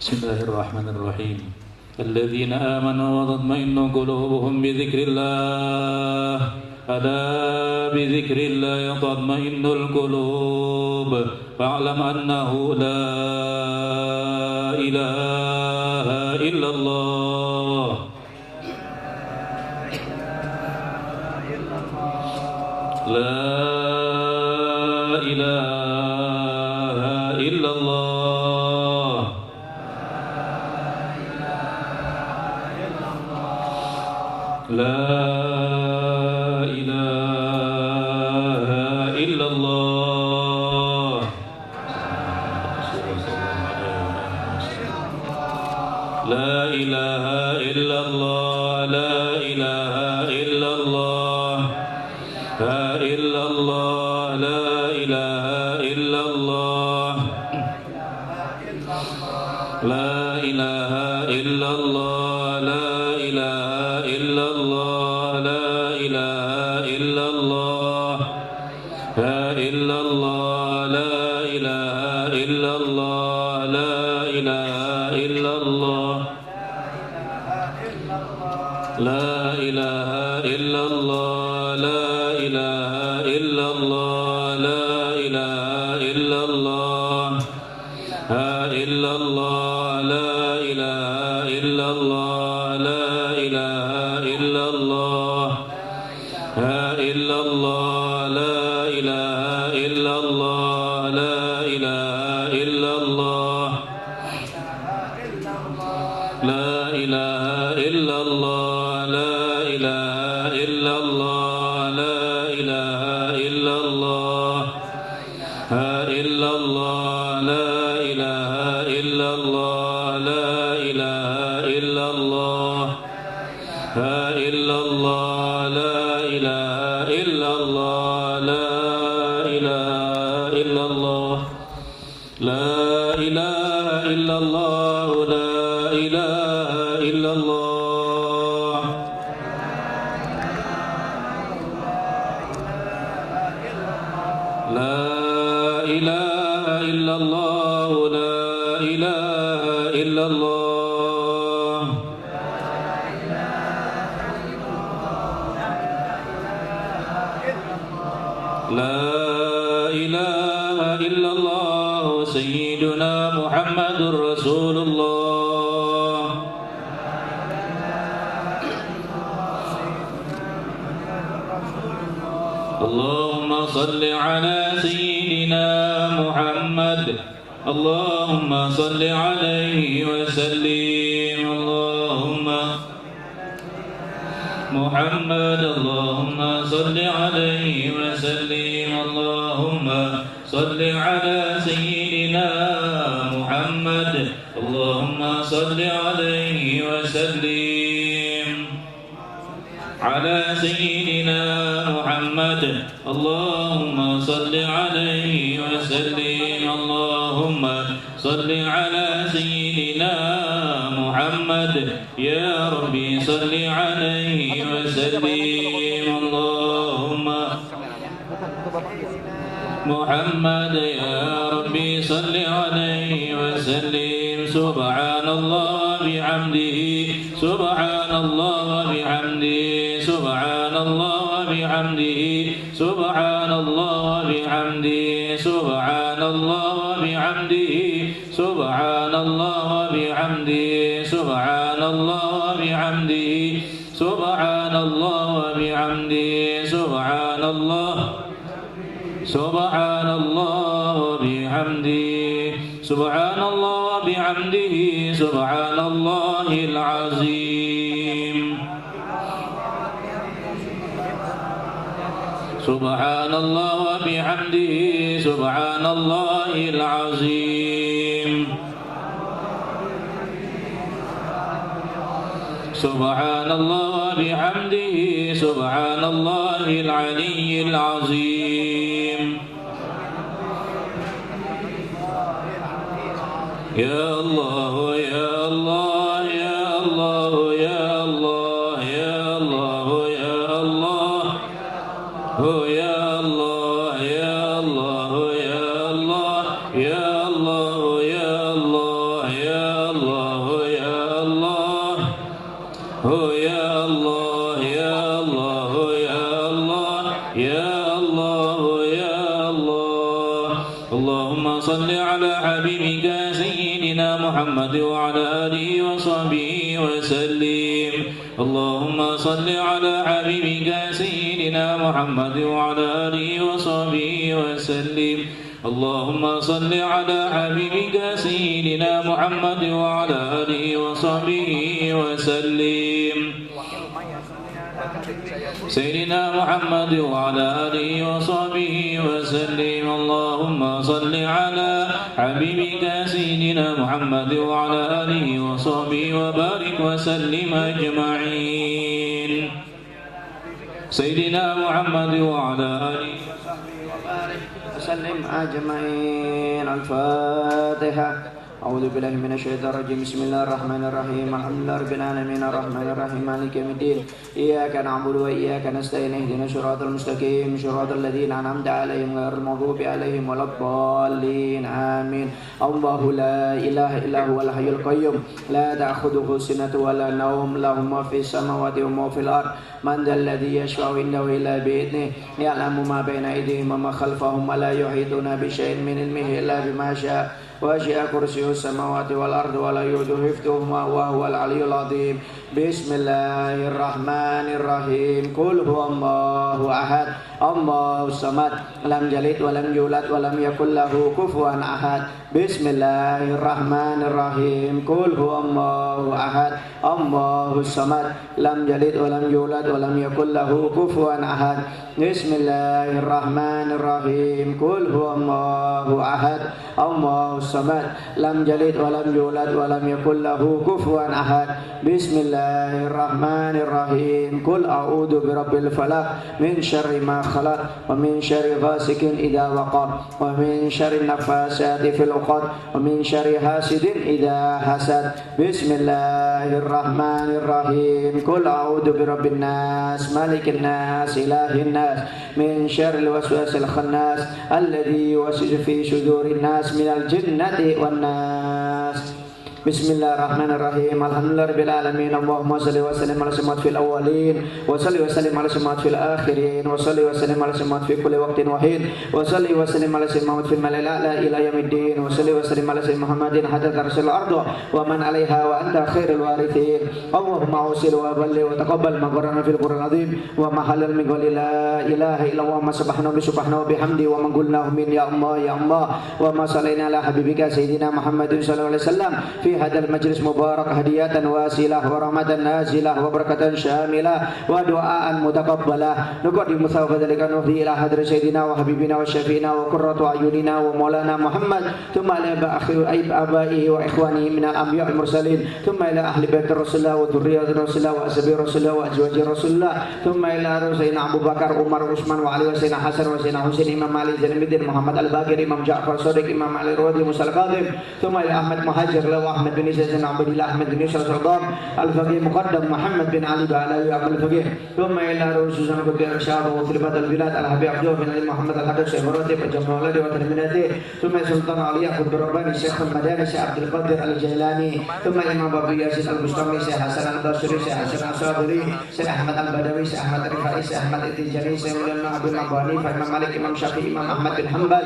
Bismillahirrahmanirrahim. Alladzina amanu wa tatma'innu qulubuhum bi dzikrillah. Ala bi dzikrillah tatma'innul qulub. Fa'lam annahu la ilaha illallah. La ilaha illallah. La ilaha illallah. La ilaha illallah. La ilaha illallah. La illallah. La ilaha illallah. La ilaha illallah. La ilaha illallah. La ilaha illallah. La illallah. La ilaha illallah. La ilaha illallah. La ilaha illallah. La ilaha illallah. La ilaha illallah. La illallah. La ilaha illallah. La ilaha illallah. La illallah. La ilaha illallah. La ilaha illallah. La ilaha illallah. La ilaha illallah. La ilaha illallah. La illallah. La ilaha illallah. La ilaha illallah. La illallah. La ilaha illallah. La ilaha illallah. La ilaha illallah. La ilaha illallah. La ilaha illallah. La ilaha illallah. La ilaha illallah. Sayyiduna Muhammadur Rasulullah. Allahumma salli ala Sayyidina Muhammad. Allahumma salli alaihi wa sallim. Allahumma Muhammad. Allahumma salli alaihi wa sallim. Allahumma salli ala Sayyidina Muhammad. Allahumma salli alaihi wa sallim. على سيدنا محمد. اللهم صل عليه وسلم. اللهم صل على سيدنا محمد. يا ربي صل عليه وسلم. اللهم محمد يا ربي صل عليه وسلم. سبحان الله بحمده. سبحان الله بحمده. سبحان الله بحمده. سبحان الله بحمده. سبحان الله بحمده. سبحان الله بحمده. سبحان الله بحمده. سبحان الله بحمده. سبحان الله. سبحان الله بحمده. سبحان الله بحمده. سبحان الله العظيم. سبحان الله وبحمده. سبحان الله العظيم. سبحان الله وبحمده. سبحان الله العلي العظيم. يا الله يا الله يا الله يا الله يا الله يا الله. Oh ya Allah ya Allah يا الله يا الله يا الله يا الله يا الله هو يا الله يا الله يا الله يا الله يا الله اللهم صل على حبيبك سيدنا محمد وعلى آله وصحبه وسلم اللهم صل على حبيبك سيدنا محمد وعلى آله وصحبه وسلم اللهم صل على حبيبك سيدنا محمد وعلى آله وصحبه وسلم سيدنا محمد وعلى آله وصحبه وسلم اللهم صل على حبيبك سيدنا محمد وعلى آله وصحبه وبارك وسلم أجمعين سيدنا محمد وعلى آله وصحبه وبارك وسلم أجمعين الفاتحة أعوذ بالله من الشيطان الرجيم بسم الله الرحمن الرحيم الحمد لله رب العالمين الرحمن الرحيم مالك يوم الدين إياك نعبد وإياك نستعين اهدنا الصراط المستقيم صراط الذين أنعمت عليهم غير المغضوب عليهم ولا الضالين آمين الله لا إله إلا هو الحي القيوم لا تأخذه سنة ولا نوم له ما في السماوات وما في الأرض من ذا الذي يشفع عنده إلا بإذنه يعلم ما بين أيديهم وما خلفهم ولا يحيطون بشيء من علمه إلا بما شاء وسع كرسيه السماوات والأرض ولا يؤوده حفظهما وهو العلي العظيم بسم الله الرحمن الرحيم قل هو الله أحد الله الصمد لم يلد ولم يولد ولم يكن له كفوا أحد بسم الله الرحمن الرحيم قل هو الله أحد الله الصمد لم يلد ولم يولد ولم يكن له كفوا أحد بسم الله الرحمن الرحيم قل هو الله أحد الله الصمد لم يلد ولم يولد ولم يكن له كفوا أحد بسم الله الرحمن الرحيم قل أعوذ برب الفلق من شر ما خلق ومن شر غاسق إذا وقب ومن شر النفاثات في العقد ومن شر حاسد إذا حسد بسم الله الرحمن الرحيم قل أعوذ برب الناس ملك الناس إله الناس من شر الوسواس الخناس الذي يوسوس في صدور الناس من الجنة والناس بسم الله الرحمن الرحيم الحمد لله رب العالمين اللهم صل وسلم على سيدنا في الأولين وصل وسلم على سيدنا في الآخرين وصل وسلم على سيدنا في كل وقت وحين وصل وسلم على سيدنا في الملأ الأعلى إلى يوم الدين وصل وسلم على سيدنا محمد حتى ترسل الأرض ومن عليها وأنت خير الوارثين اللهم أوصل وبلغ وتقبل ما قرأنا في القرآن العظيم وما حلل من قول لا إله إلا الله سبحانه وبحمده ومن قلناه من يا الله يا الله وما صلينا على حبيبك سيدنا محمد صلى الله عليه وسلم في هذا المجلس مبارك هدية واسلة ورحمة نازلة وبركة شاملة ودعاء متقبلة نقدم ثواب ذلك نهدي إلى حضرة سيدنا وحبيبنا وشفينا وقرة أعيننا ومولانا محمد ثم إلى آبائه وإخوانه من الأنبياء المرسلين ثم إلى أهل بيت رسول الله وذرية رسول الله وأسباب رسول الله وأزواج رسول الله ثم إلى سيدنا أبو بكر عمر عثمان وعلي وسيدنا حسن وسيدنا حسين إمام علي زين الدين محمد الباقر إمام جعفر صادق إمام علي الروضي موسى الكاظم ثم إلى أحمد مهاجر وأحمد بن سيدنا عبد الله أحمد بن يوسف الصدام الفقيه مقدم محمد بن علي بعلوي عبد الفقيه ثم إلى رؤوس زمان قطب الشعب وطلبات البلاد الحبيب عبد الله بن علي محمد الحدث شيخ مراتب الجمع ولد وتلميذه ثم سلطان علي قطب الرباني شيخ المداني شيخ عبد القادر الجيلاني ثم إمام أبو ياسين البستامي شيخ حسن البصري شيخ حسن الصابري شيخ أحمد البدوي شيخ أحمد الرفاعي شيخ أحمد التجاني شيخ مولانا عبد الله بن حنيفة إمام مالك إمام شافعي إمام أحمد بن حنبل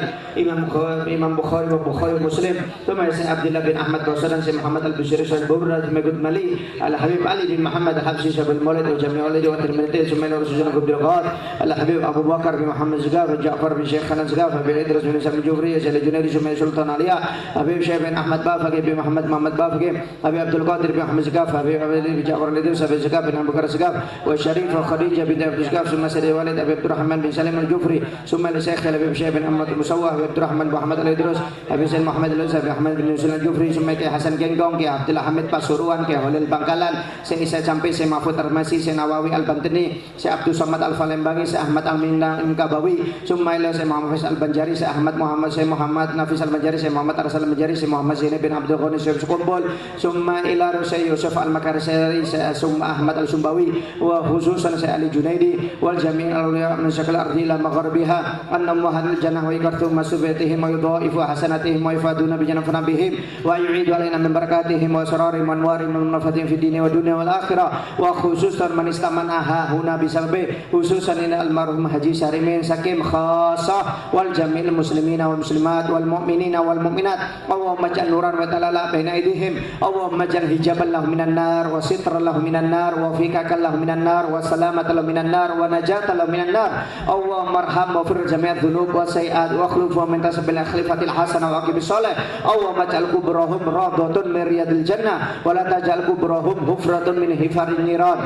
إمام بخاري ومسلم ثم شيخ عبد الله بن أحمد بن شيخ محمد البشير شيخ بورد مجد ملي الحبيب علي بن محمد الحبشي شيخ المولد وجميع ولده وتلميذه ثم إلى رسول الله عبد القادر الحبيب أبو بكر بن محمد زقاف جعفر بن شيخ خلال زقاف بن إدريس بن سلم الجوفري شيخ الجنيدي ثم سلطان عليا حبيب شيخ بن أحمد بافقي بن محمد بافقي حبيب عبد القادر بن محمد زقاف حبيب بن جعفر الإدريس بن زقاف بن أبو بكر زقاف والشريف وخديجة بن عبد زقاف ثم سيد والد أبي عبد الرحمن بن سليم الجوفري ثم الشيخ حبيب شيخ بن أحمد المسوى أبي عبد الرحمن بن محمد الإدريس أبي سيد محمد الأنصاري بن أحمد بن سليم الجوفري ثم حسن Hasan Genggong, Ki Abdul Hamid Pasuruan, Ki Holil Bangkalan, Syekh Isa Campi, Syekh Mahfud Armasi, Syekh Nawawi Al-Bantini, Syekh Abdul Somad Al-Falembangi, Syekh Ahmad Al-Minang Kabawi, Sumaila, Syekh Muhammad Faisal Al-Banjari, Syekh Ahmad Muhammad, Syekh Muhammad Nafis Al-Banjari, Syekh Muhammad Arsal Al-Banjari, Syekh Muhammad Zainab bin Abdul Ghani, Syekh Sukumbul, Summa ila Syekh Yusuf Al-Makarsari, Syekh Summa Ahmad Al-Sumbawi, wa khususan Syekh Ali Junaidi, wal jami' al-awliya min syakal ardi ila magharibiha, annam wahadil jannah wa ikartum masubetihim wa yudha'ifu hasanatihim wa ifaduna bi janafana bihim wa yu'idu alaina min barakatihim wa sararihim wa anwarihim min mafatin fi dini wa dunya wal akhirah, wa khususan man istamanaha huna bisalbi, khususan ina almarhum Haji Syarimin Sakim khasah wal jami'il muslimina wal muslimat wal mu'minina wal mu'minat. Allahumma ja'al nuran wa talala baina aydihim, Allahumma ja'al hijaban lahum minan nar wa sitran lahum minan nar wa fikakan lahum minan nar wa salamatan lahum minan nar wa najatan lahum minan nar. Allahumma arham wa fir jami'at dhunub wa sayi'at wa akhlif wa min tasabil khalifatil hasanah wa aqibis salih. Allahumma ja'al kubrahum radatun min riyadil jannah wa la taj'al kubrahum hufratun min hifarin niran.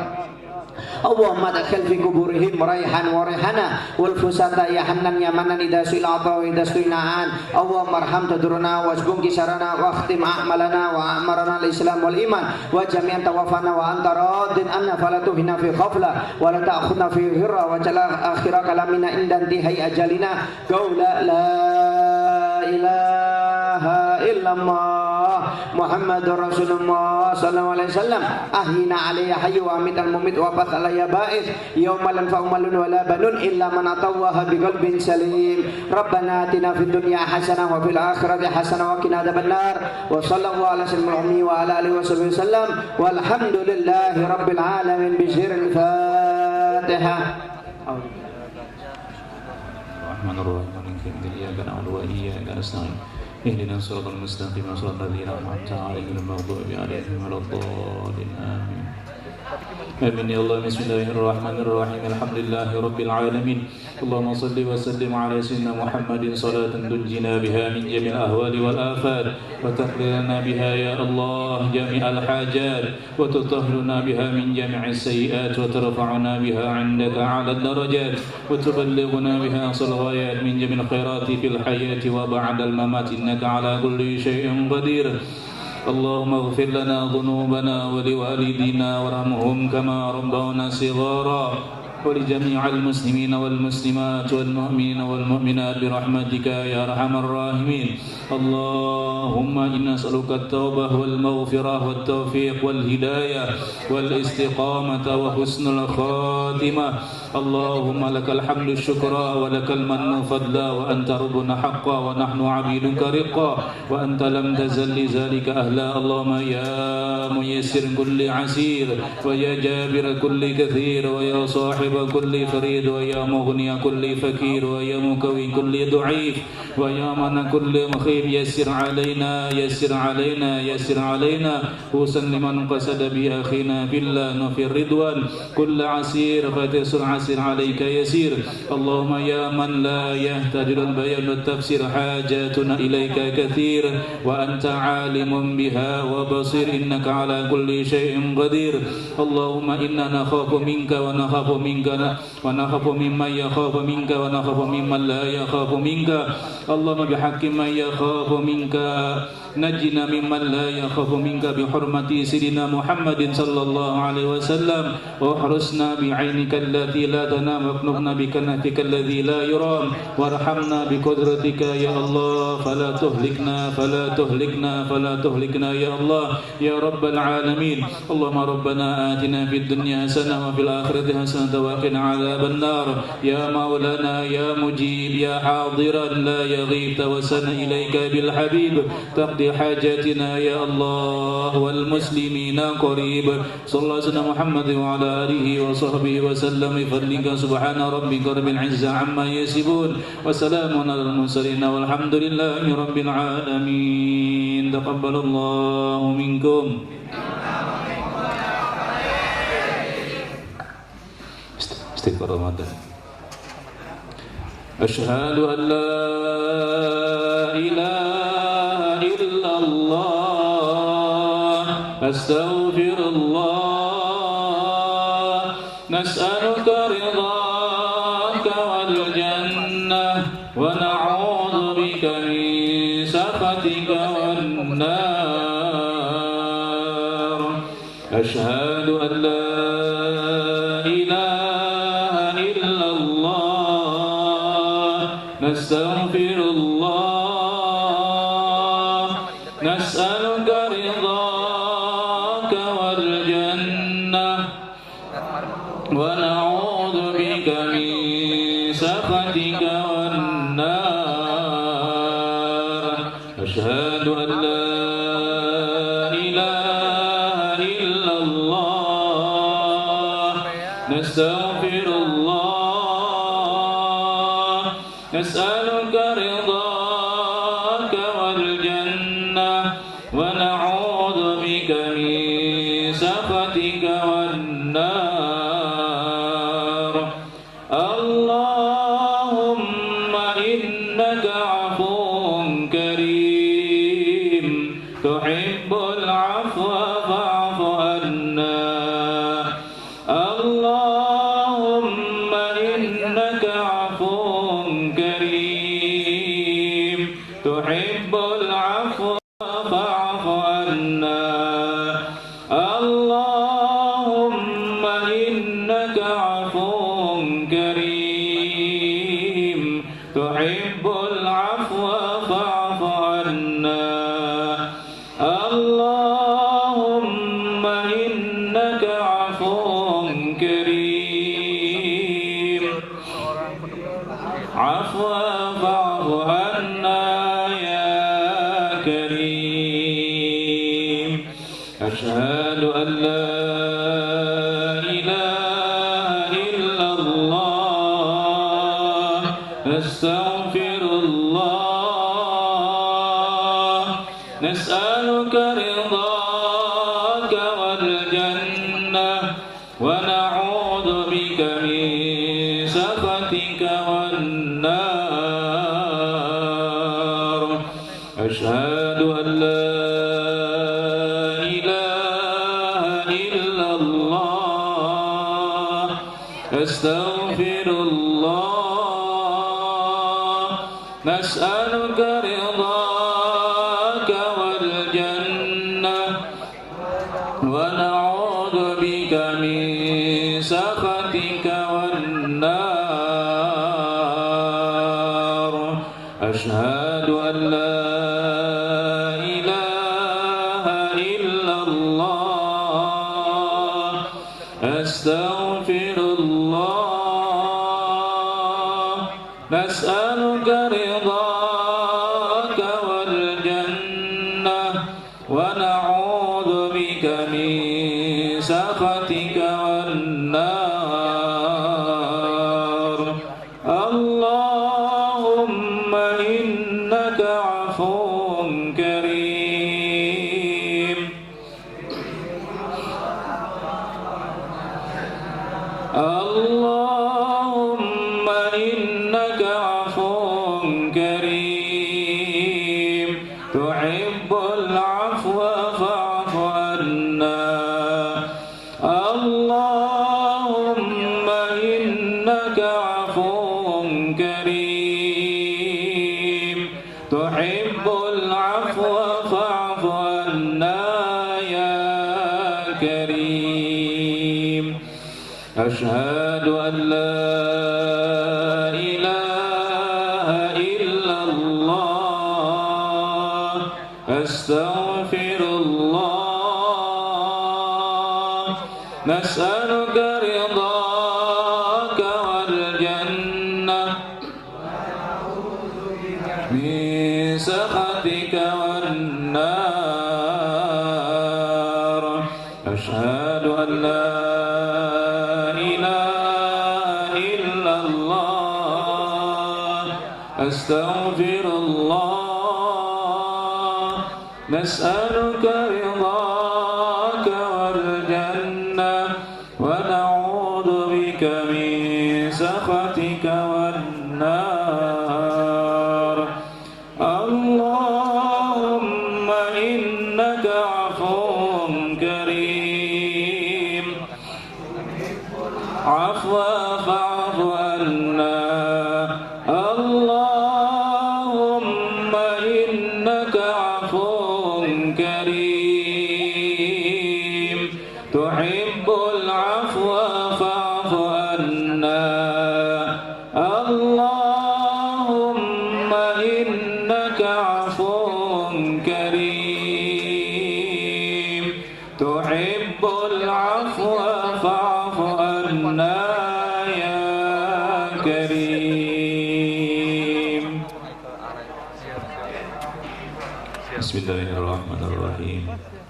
Allahumma dakhil fi kuburihim raihan wa rihana wal fusata ya hannan ya manan idza su'ila wa idza su'inaan. Allahumma arham taduruna wasbun kisarana wa akhtim a'malana wa amarana al-islam wal iman wa jami'an tawaffana wa anta radin anna fala tuhina fi khafla wa la ta'khudna fi hirra wa jala akhira kalamina inda intihai ajalina qaula la ilaha illallah Muhammadur Rasulullah sallallahu alaihi wasallam. Ahina alayya hayyu wa amital mumit wa fatala ya ba'id yawma lan fa'umalun wa la banun illa man atawaha biqalbin salim. Rabbana atina fid dunya hasanah wa fil akhirati hasanah wa qina adzabannar. Wa sallallahu ala sayyidina wa ala alihi washabihi wasallam walhamdulillahi rabbil alamin bi sirril Fatihah.
اهدنا الصراط المستقيم صراط الذين أنعمت عليهم غير المغضوب عليهم ولا الضالين آمين. آمين يا الله. بسم الله الرحمن الرحيم. الحمد لله رب العالمين. اللهم صل وسلم على سيدنا محمد صلاة تنجينا بها من جميع الأهوال والآفات وتقضي لنا بها يا الله جميع الحاجات وتطهرنا بها من جميع السيئات وترفعنا بها عندك أعلى الدرجات وتبلغنا بها أقصى الغايات من جميع الخيرات في الحياة وبعد الممات إنك على كل شيء قدير. اللهم اغفر لنا ذنوبنا ولوالدينا وارحمهم كما ربونا صغارا ولجميع المسلمين والمسلمات والمؤمنين والمؤمنات برحمتك يا أرحم الراحمين. اللهم إنا نسألك التوبة والمغفرة والتوفيق والهداية والاستقامة وحسن الخاتمة. اللهم لك الحمد الشكرا ولك المن فضلا وأنت ربنا حقا ونحن عبيدك رقا وأنت لم تزل لذلك أهلا. اللهم يا ميسر كل عسير ويا جابر كل كثير ويا صاحب كل فريد ويا مغني كل فقير ويا مكوي كل ضعيف ويا من كل مخيب يسر علينا يسر علينا يسر علينا خصوصا لمن قصد بأخينا بالله وفي الرضوان كل عسير فتيسر عسير عليك يسير. اللهم يا من لا يحتاج البيان والتفسير حاجاتنا إليك كثير وأنت عالم بها وبصير إنك على كل شيء قدير. اللهم إنا نخاف منك ونخاف منك ونخاف ممن يخاف منك ونخاف ممن لا يخاف منك. اللهم بحق من يخاف منك نجنا ممن لا يخاف منك بحرمة سيدنا محمد صلى الله عليه وسلم واحرسنا بعينك التي لا تنام واكنفنا بكنفك الذي لا يرام وارحمنا بقدرتك يا الله فلا تهلكنا فلا تهلكنا فلا تهلكنا يا الله يا رب العالمين. اللهم ربنا آتنا في الدنيا حسنة وفي الآخرة حسنة وقنا عذاب النار. يا مولانا يا مجيب يا حاضرا لا يغيب توسلنا إليك بالحبيب تقضي حاجاتنا يا الله والمسلمين قريب. صلى الله عليه محمد وعلى آله وصحبه وسلم بفضلك سبحان ربك رب العزة عما يصفون وسلام على المرسلين والحمد لله رب العالمين. تقبل الله منكم. استغفر Ramadan. أشهد أن لا إله إلا الله أستغفر الله. نسألك رضاك والجنة ونعوذ بك من سخطك والنار. أشهد أن لا إله إلا الله نستغفر الله نسألك رضاك والجنة ونعوذ بك من سخطك والنار أشهد أن لا إله إلا الله نستغفر الله نسألك رضاك والجنة ونعوذ بك من سخطك والنار اللهم إنك عفو كريم تحب العفو فاعف عنا اللهم إنك عفو كريم تحب العفو فاعف عنا اللهم إنك عفو كريم تحب العفو فاعف عنا اللهم إنك عفو كريم عفو فاعف عنا يا كريم أشهد أن لا إله إلا الله نستغفر الله نسألك رضاك والجنة ونعوذ بك من سخطك والنار أشهد أن لا إله إلا الله أستغفر الله نسألك رضاك والجنة ونعوذ بك من سخطك والنار أشهد أن لا إله إلا الله أستغفر الله نسألك رضاك والجنة ونعوذ بك من سخطك والنار اللهم إنك عفو كريم اللهم إنك عفو كريم تحب العفو فاعف عنا اللهم إنك عفو كريم تحب العفو فاعف عنا يا كريم أشهد أن لا إله إلا الله أستغفر الله نسألك رضاك والجنة من سخطك والنار أشهد أن لا أستغفر الله نسألك رضاك والجنة ونعوذ بك من سخطك والنار اللهم إنك عفو كريم عفوا فاعف عنا اللهم إنك عفو كريم إنك عفو كريم تحب العفو فاعف عنا يا كريم. بسم الله الرحمن الرحيم.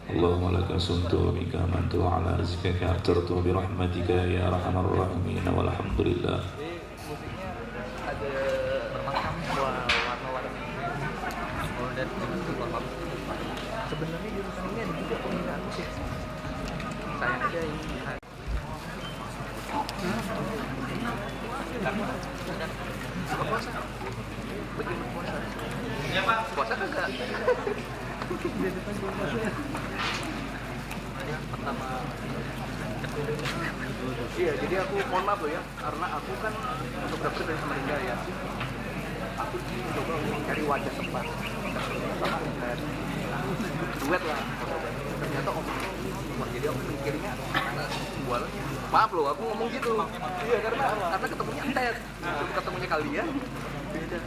اللهم لك صمت وبك آمنت وعلى رزقك أفطرت برحمتك يا أرحم الراحمين والحمد لله.
Sebenarnya jurusan ini ada juga peminat sih. Sayang aja ini. Puasa? Bagaimana puasa? Ya Pak. Puasa kagak? Pertama. Iya, jadi aku mohon maaf loh ya, karena aku kan fotografer dari Samarinda ya. Aku coba mencari wajah tepat sama duet lah. Ternyata om itu, wah jadi aku mikirnya jualannya. Maaf loh, aku ngomong gitu. Iya, karena ketemunya entet, ketemunya kalian beda.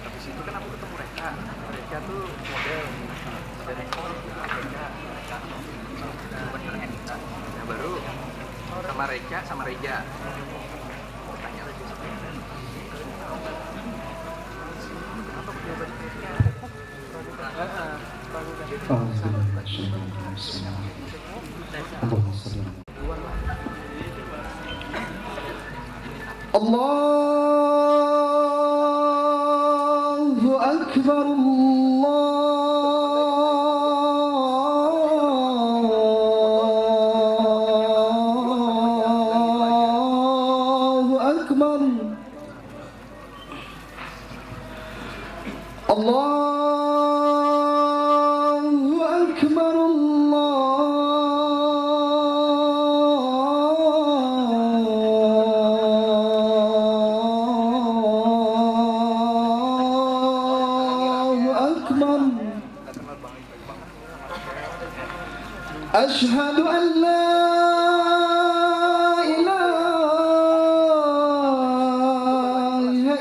Habis itu kan aku ketemu Reka tuh model dari Reka. Nah baru sama Reka sama Reja tanya lagi kenapa pejabat
Allahu Akbar, Allahu Akbar, Allahu Akbar, أشهد أن لا إله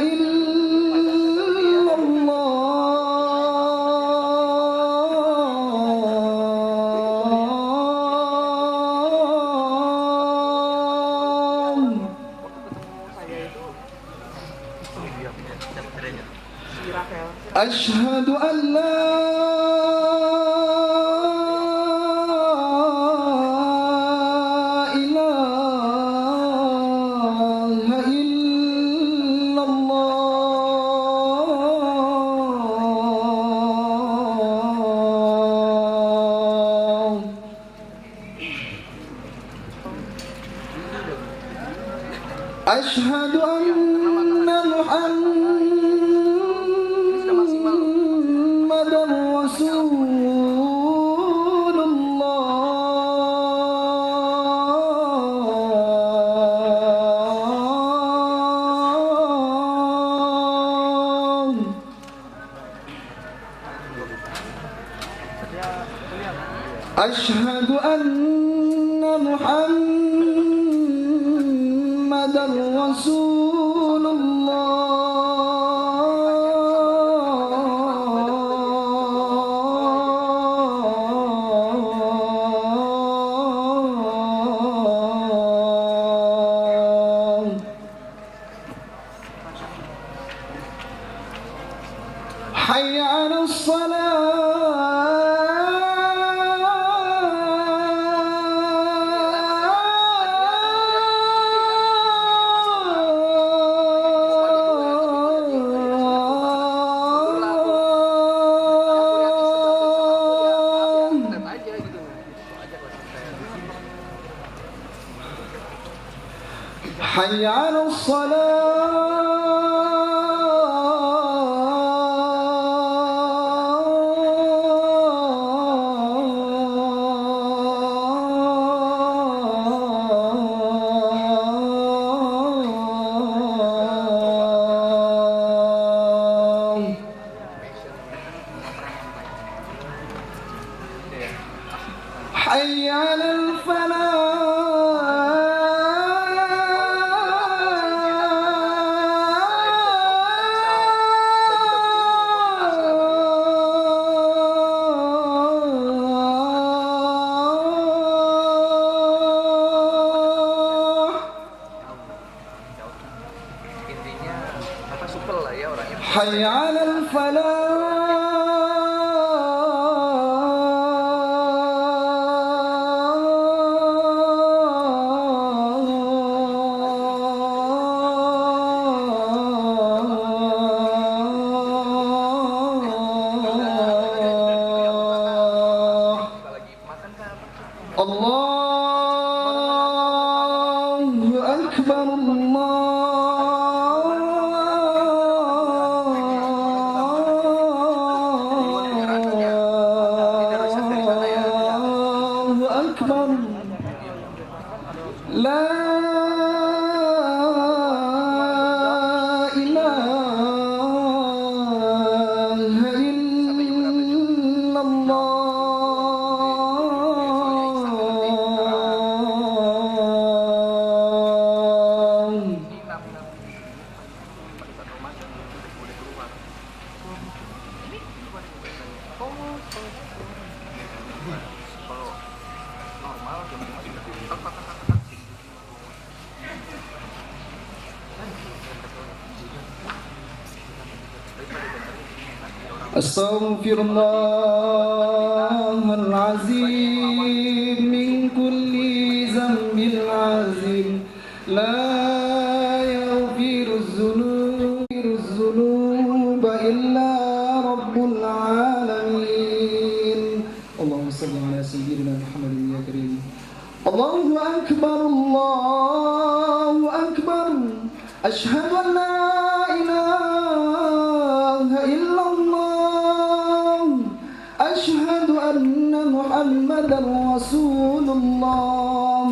إلا الله أشهد أن لا أشهد أن محمدا رسول الله أشهد أن محمدا رسول الله حي على حي على الصلاة حي على
Intinya apa supel lah ya orangnya.
حي على الفلاح
Lagi makan kan apa?
الله أكبر الله أكبر لا إله إلا الله
Kalau normal jam 5 sudah
أستغفر الله العظيم من كل ذنب عظيم لا يغفر الذنوب إلا رب العالمين اللهم صل على سيدنا محمد يا كريم الله أكبر الله أكبر أشهد أن لا إله إلا الله أشهد أن محمدا رسول الله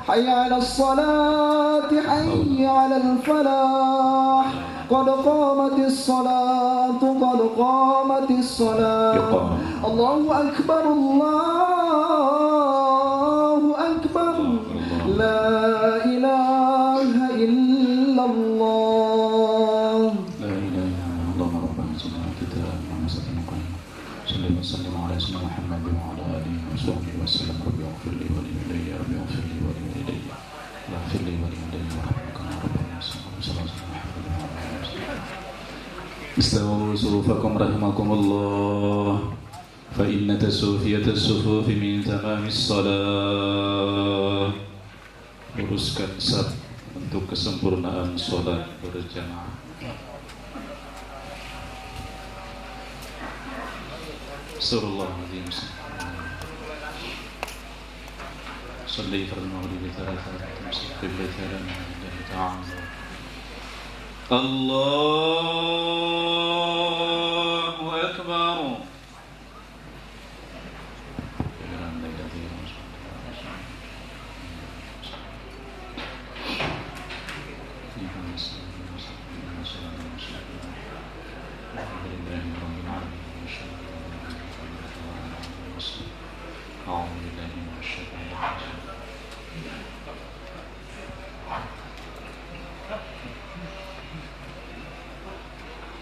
حي على الصلاة حي على الفلاح قد قامت الصلاة قد قامت الصلاة الله أكبر الله أكبر لا إله إلا الله
لا إله إلا الله ربنا سبحانه وتعالى صلى الله وسلم على سيدنا محمد وعلى آله وصحبه وسلم ربي اغفر لي ولوالدي ربي اغفر لي ولوالدي واغفر لي ولوالدي ورحمك يا رب العالمين صلى الله عليه وسلم. استووا صفوفكم رحمكم الله فإن تسوفية الصفوف من تمام الصلاة. Luruskan saf untuk kesempurnaan sholat berjamaah. Astagfirullahaladzim. Salli fardhu maghrib thalatha tamsik qiblatan lillahi ta'ala. Allahu akbar.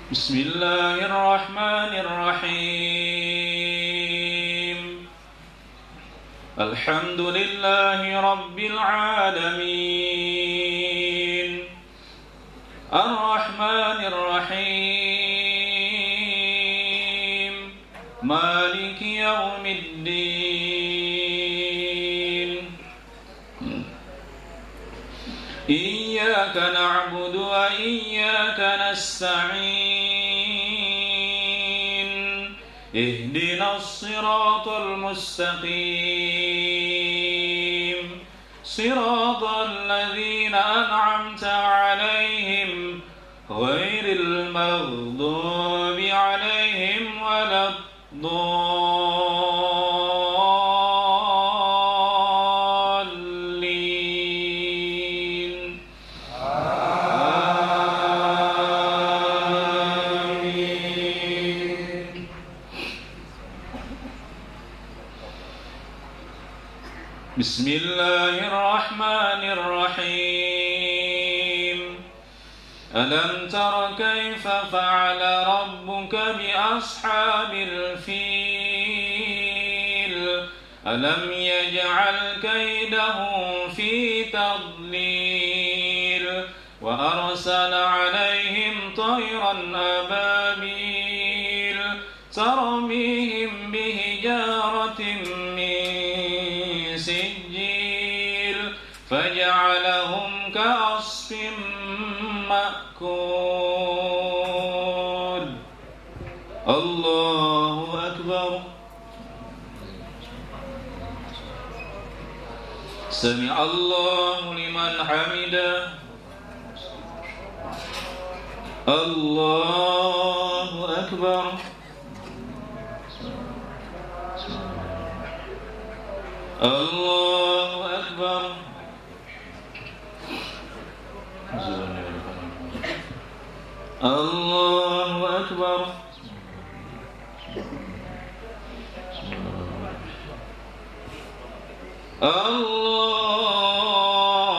بسم الله الرحمن الرحيم. الحمد لله رب العالمين الرحمن الرحيم مالك يوم الدين. إياك نعبد وإياك نستعين اهدنا الصراط المستقيم صراط الذين أنعمت عليهم غير المغضوب عليهم ولا الضالين. آمين. بسم الله الرحمن الرحيم ألم تر كيف فعل ربك بأصحاب الفيل ألم يجعل كيدهم في تضليل وأرسل عليهم طيرا أبابيل ترميهم بحجارة من سجيل فجعلهم كعصف مأكول الله أكبر سمع الله لمن حمده الله أكبر الله أكبر الله أكبر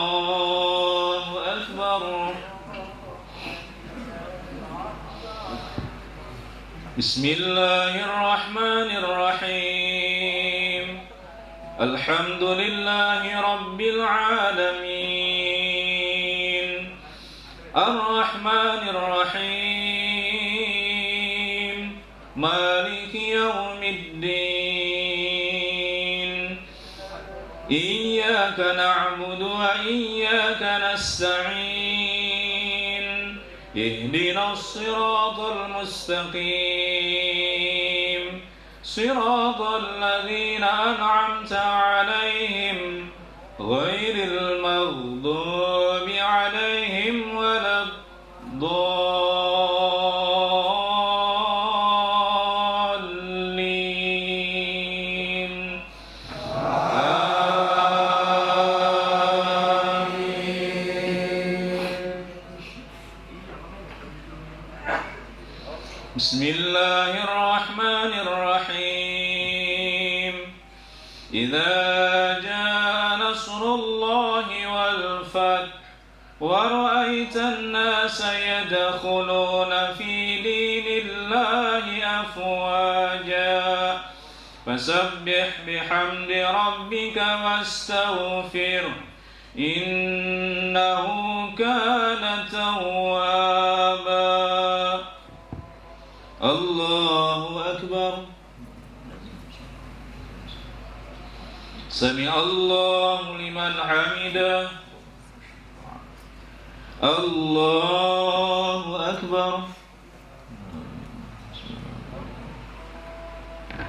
الله أكبر بسم الله الرحمن الرحيم الحمد لله رب العالمين الرحمن الرحيم مالك يوم الدين إياك نعبد وإياك نستعين اهدنا الصراط المستقيم صراط الذين أنعمت عليهم غير المغضوب عليهم ولا الضالين بسم الله الرحمن الرحيم إذا جاء نصر الله والفتح ورأيت الناس يدخلون في دين الله أفواجا فسبح بحمد ربك واستغفره إنه كان توابا الله أكبر سمع الله لمن حمده الله أكبر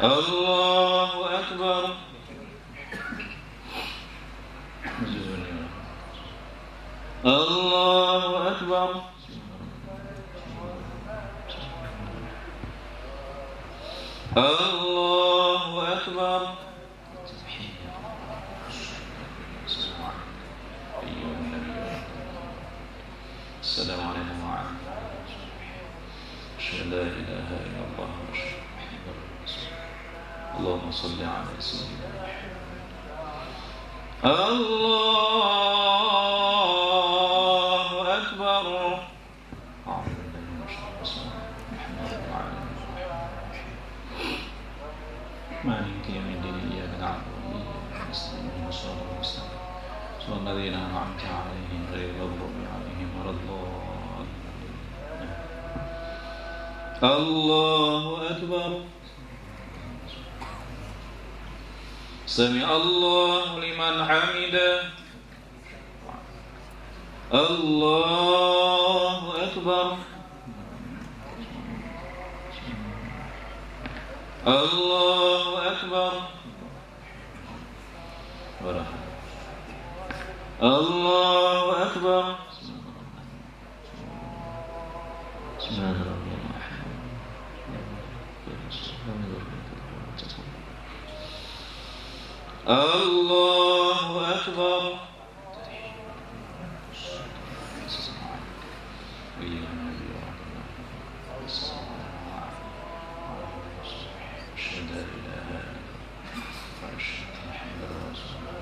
الله أكبر الله أكبر الله أكبر السلام عليكم ورحمة الله أشهد أن لا إله إلا الله وأشهد أن محمدا رسول الله اللهم صل على سيدنا محمد الله أكبر أعوذ بالله من الشيطان الرجيم محمد وعلى آله مالك يوم الدين إياك نعبد وإياك نستعين صراط المستقيم صراط الذين أنعمت عليهم غير المغضوب عليهم ولا الضالين الله أكبر سمع الله لمن حمده الله أكبر الله أكبر الله أكبر بسم الله الرحمن الرحيم الله أكبر أشهد أن لا إله إلا الله وأشهد أن محمدا رسول الله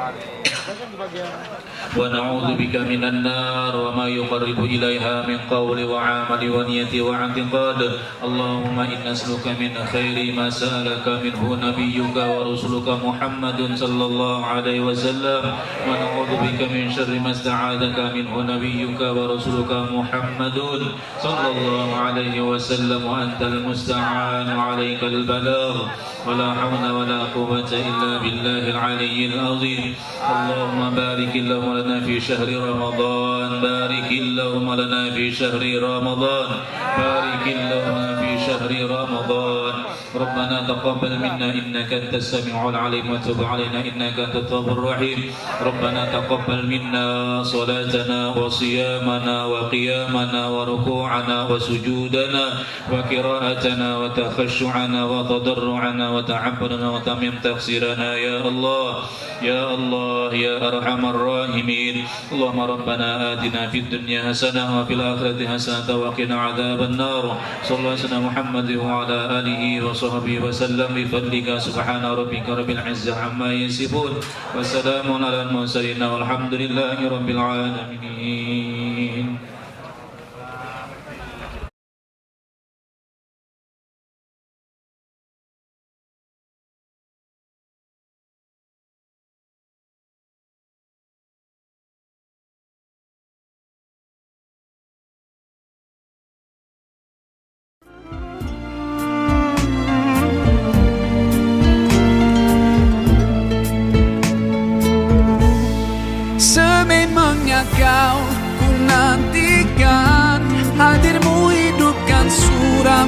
ونعوذ بك من النار وما يقرب إليها من قول وعمل ونية واعتقاد. اللهم إنا نسألك من خير ما سألك منه نبيك ورسولك محمد صلى الله عليه وسلم، ونعوذ بك من شر ما استعاذك منه نبيك ورسولك محمد صلى الله عليه وسلم، وأنت المستعان عليك البلاغ، ولا حول ولا قوة إلا بالله العلي العظيم. اللهم بارك اللهم لنا في شهر رمضان، بارك اللهم لنا في شهر رمضان، بارك اللهم في شهر رمضان. ربنا تقبل منا إنك أنت السميع العليم، وتب علينا إنك أنت التواب الرحيم. ربنا تقبل منا صلاتنا وصيامنا وقيامنا وركوعنا وسجودنا وقراءتنا وتخشعنا وتضرعنا وتعبدنا وتمم تقصيرنا يا الله يا الله يا أرحم الراحمين. اللهم ربنا آتنا في الدنيا حسنة وفي الآخرة حسنة وقنا عذاب النار. صلى الله عليه وسلم محمد وعلى آله وصحبه وسلم بفضلك. سبحان ربك رب العزة عما يصفون، وسلام على المرسلين والحمد لله رب العالمين.
Sememangnya kau ku nantikan, hadirmu hidupkan suram